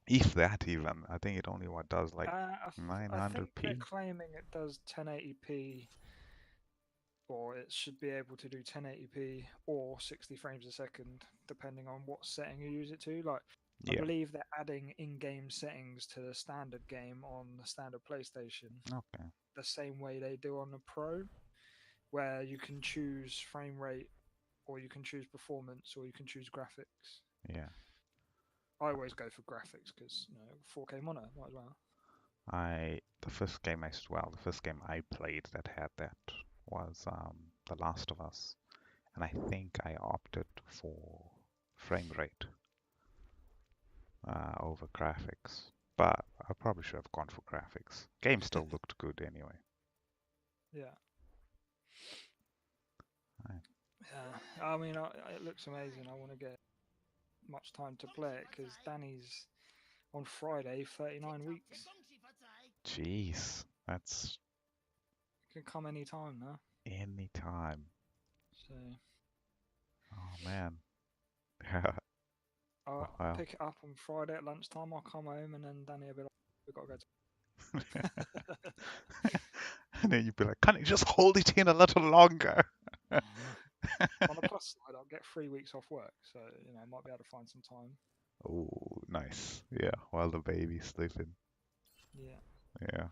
If that even, I think it only does like
I think
900p.
they're claiming it does 1080p, or it should be able to do 1080p or 60 frames a second, depending on what setting you use it to. Like, I
Yeah.
believe they're adding in-game settings to the standard game on the standard PlayStation,
Okay.
the same way they do on the Pro, where you can choose frame rate, or you can choose performance, or you can choose graphics.
Yeah.
I always go for graphics because 4K mono, might as well.
The first game I played that had that was The Last of Us, and I think I opted for frame rate. over graphics. But I probably should have gone for graphics. Game still looked good anyway.
Yeah.
Right.
Yeah. I mean, it looks amazing. I want to get much time to play it because Danny's on Friday, 39 weeks.
Jeez, that's
Can come any time now.
any time.
So
Oh man.
I'll
Wow.
pick it up on Friday at lunchtime. I'll come home and then Danny will be like, "We've got to go to."
And then you'd be like, can't you just hold it in a little longer?
On the plus side, I'll get 3 weeks off work, so you know I might be able to find some time.
Oh, nice. Yeah, while the baby's sleeping.
Yeah.
Yeah,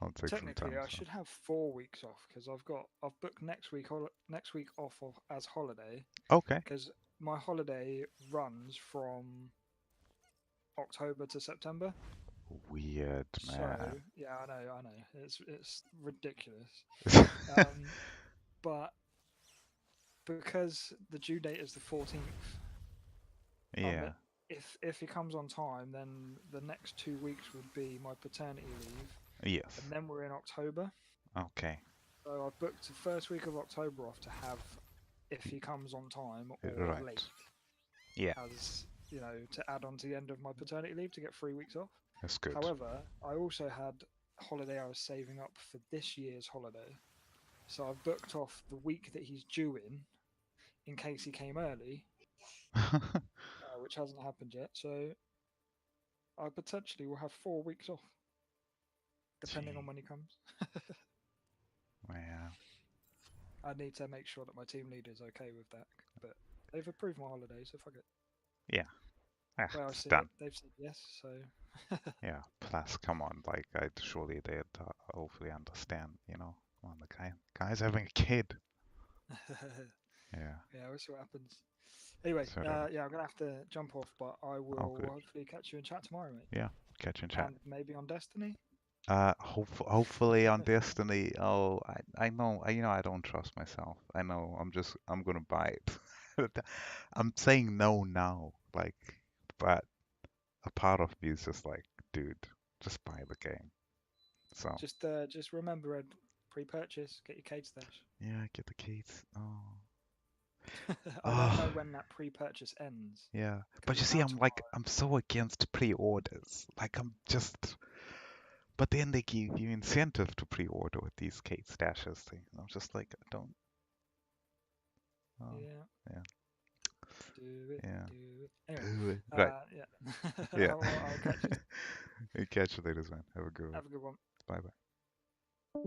I'll take some
Technically,
time.
I should have 4 weeks off because I've booked next week off as holiday
Okay.
because my holiday runs from October to September.
Weird,
So
man.
yeah, I know, it's ridiculous. But because the due date is the 14th,
Yeah.
if he comes on time, then the next 2 weeks would be my paternity leave,
Yes.
and then we're in October.
Okay.
So I've booked the first week of October off to have, if he comes on time or
Right.
late,
Yeah,
as you know, to add on to the end of my paternity leave to get 3 weeks off.
that's good.
However, I also had a holiday I was saving up for this year's holiday, so I've booked off the week that he's due in case he came early, which hasn't happened yet. So I potentially will have 4 weeks off, depending on
Gee.
when he comes.
Yeah.
I need to make sure that my team leader is okay with that, but they've approved my holiday, so fuck it.
Yeah. Ah,
Where I
it's
see
done.
it, they've said yes, so
Yeah. Plus, come on, like, surely they'd hopefully understand, you know. Come on, the guy's having a kid. Yeah.
yeah, we'll see what happens. Anyway,
So,
yeah, I'm gonna have to jump off, but I will
good.
hopefully catch you in chat tomorrow, mate.
Yeah. Catch you in chat.
And maybe on Destiny.
Hopefully on Destiny. Oh, I know. I don't trust myself. I know. I'm gonna buy it. I'm saying no now, like, but a part of me is just like, dude, just buy the game. So
Just remember, Ed, pre-purchase, get your Cade stash.
yeah, get the keys. Oh,
I don't know
oh,
when that pre-purchase ends
yeah. But
because
you
it's
see,
now
I'm so against pre-orders. Like, but then they give you incentive to pre-order with these Kate stashes things. I'm just like, I don't. Oh,
tomorrow. Yeah,
yeah,
do it,
yeah.
do it. Anyway,
Do it. Right.
yeah.
Yeah.
I'll catch you.
Catch you later, man. Have a good one.
Have a good one.
Bye bye.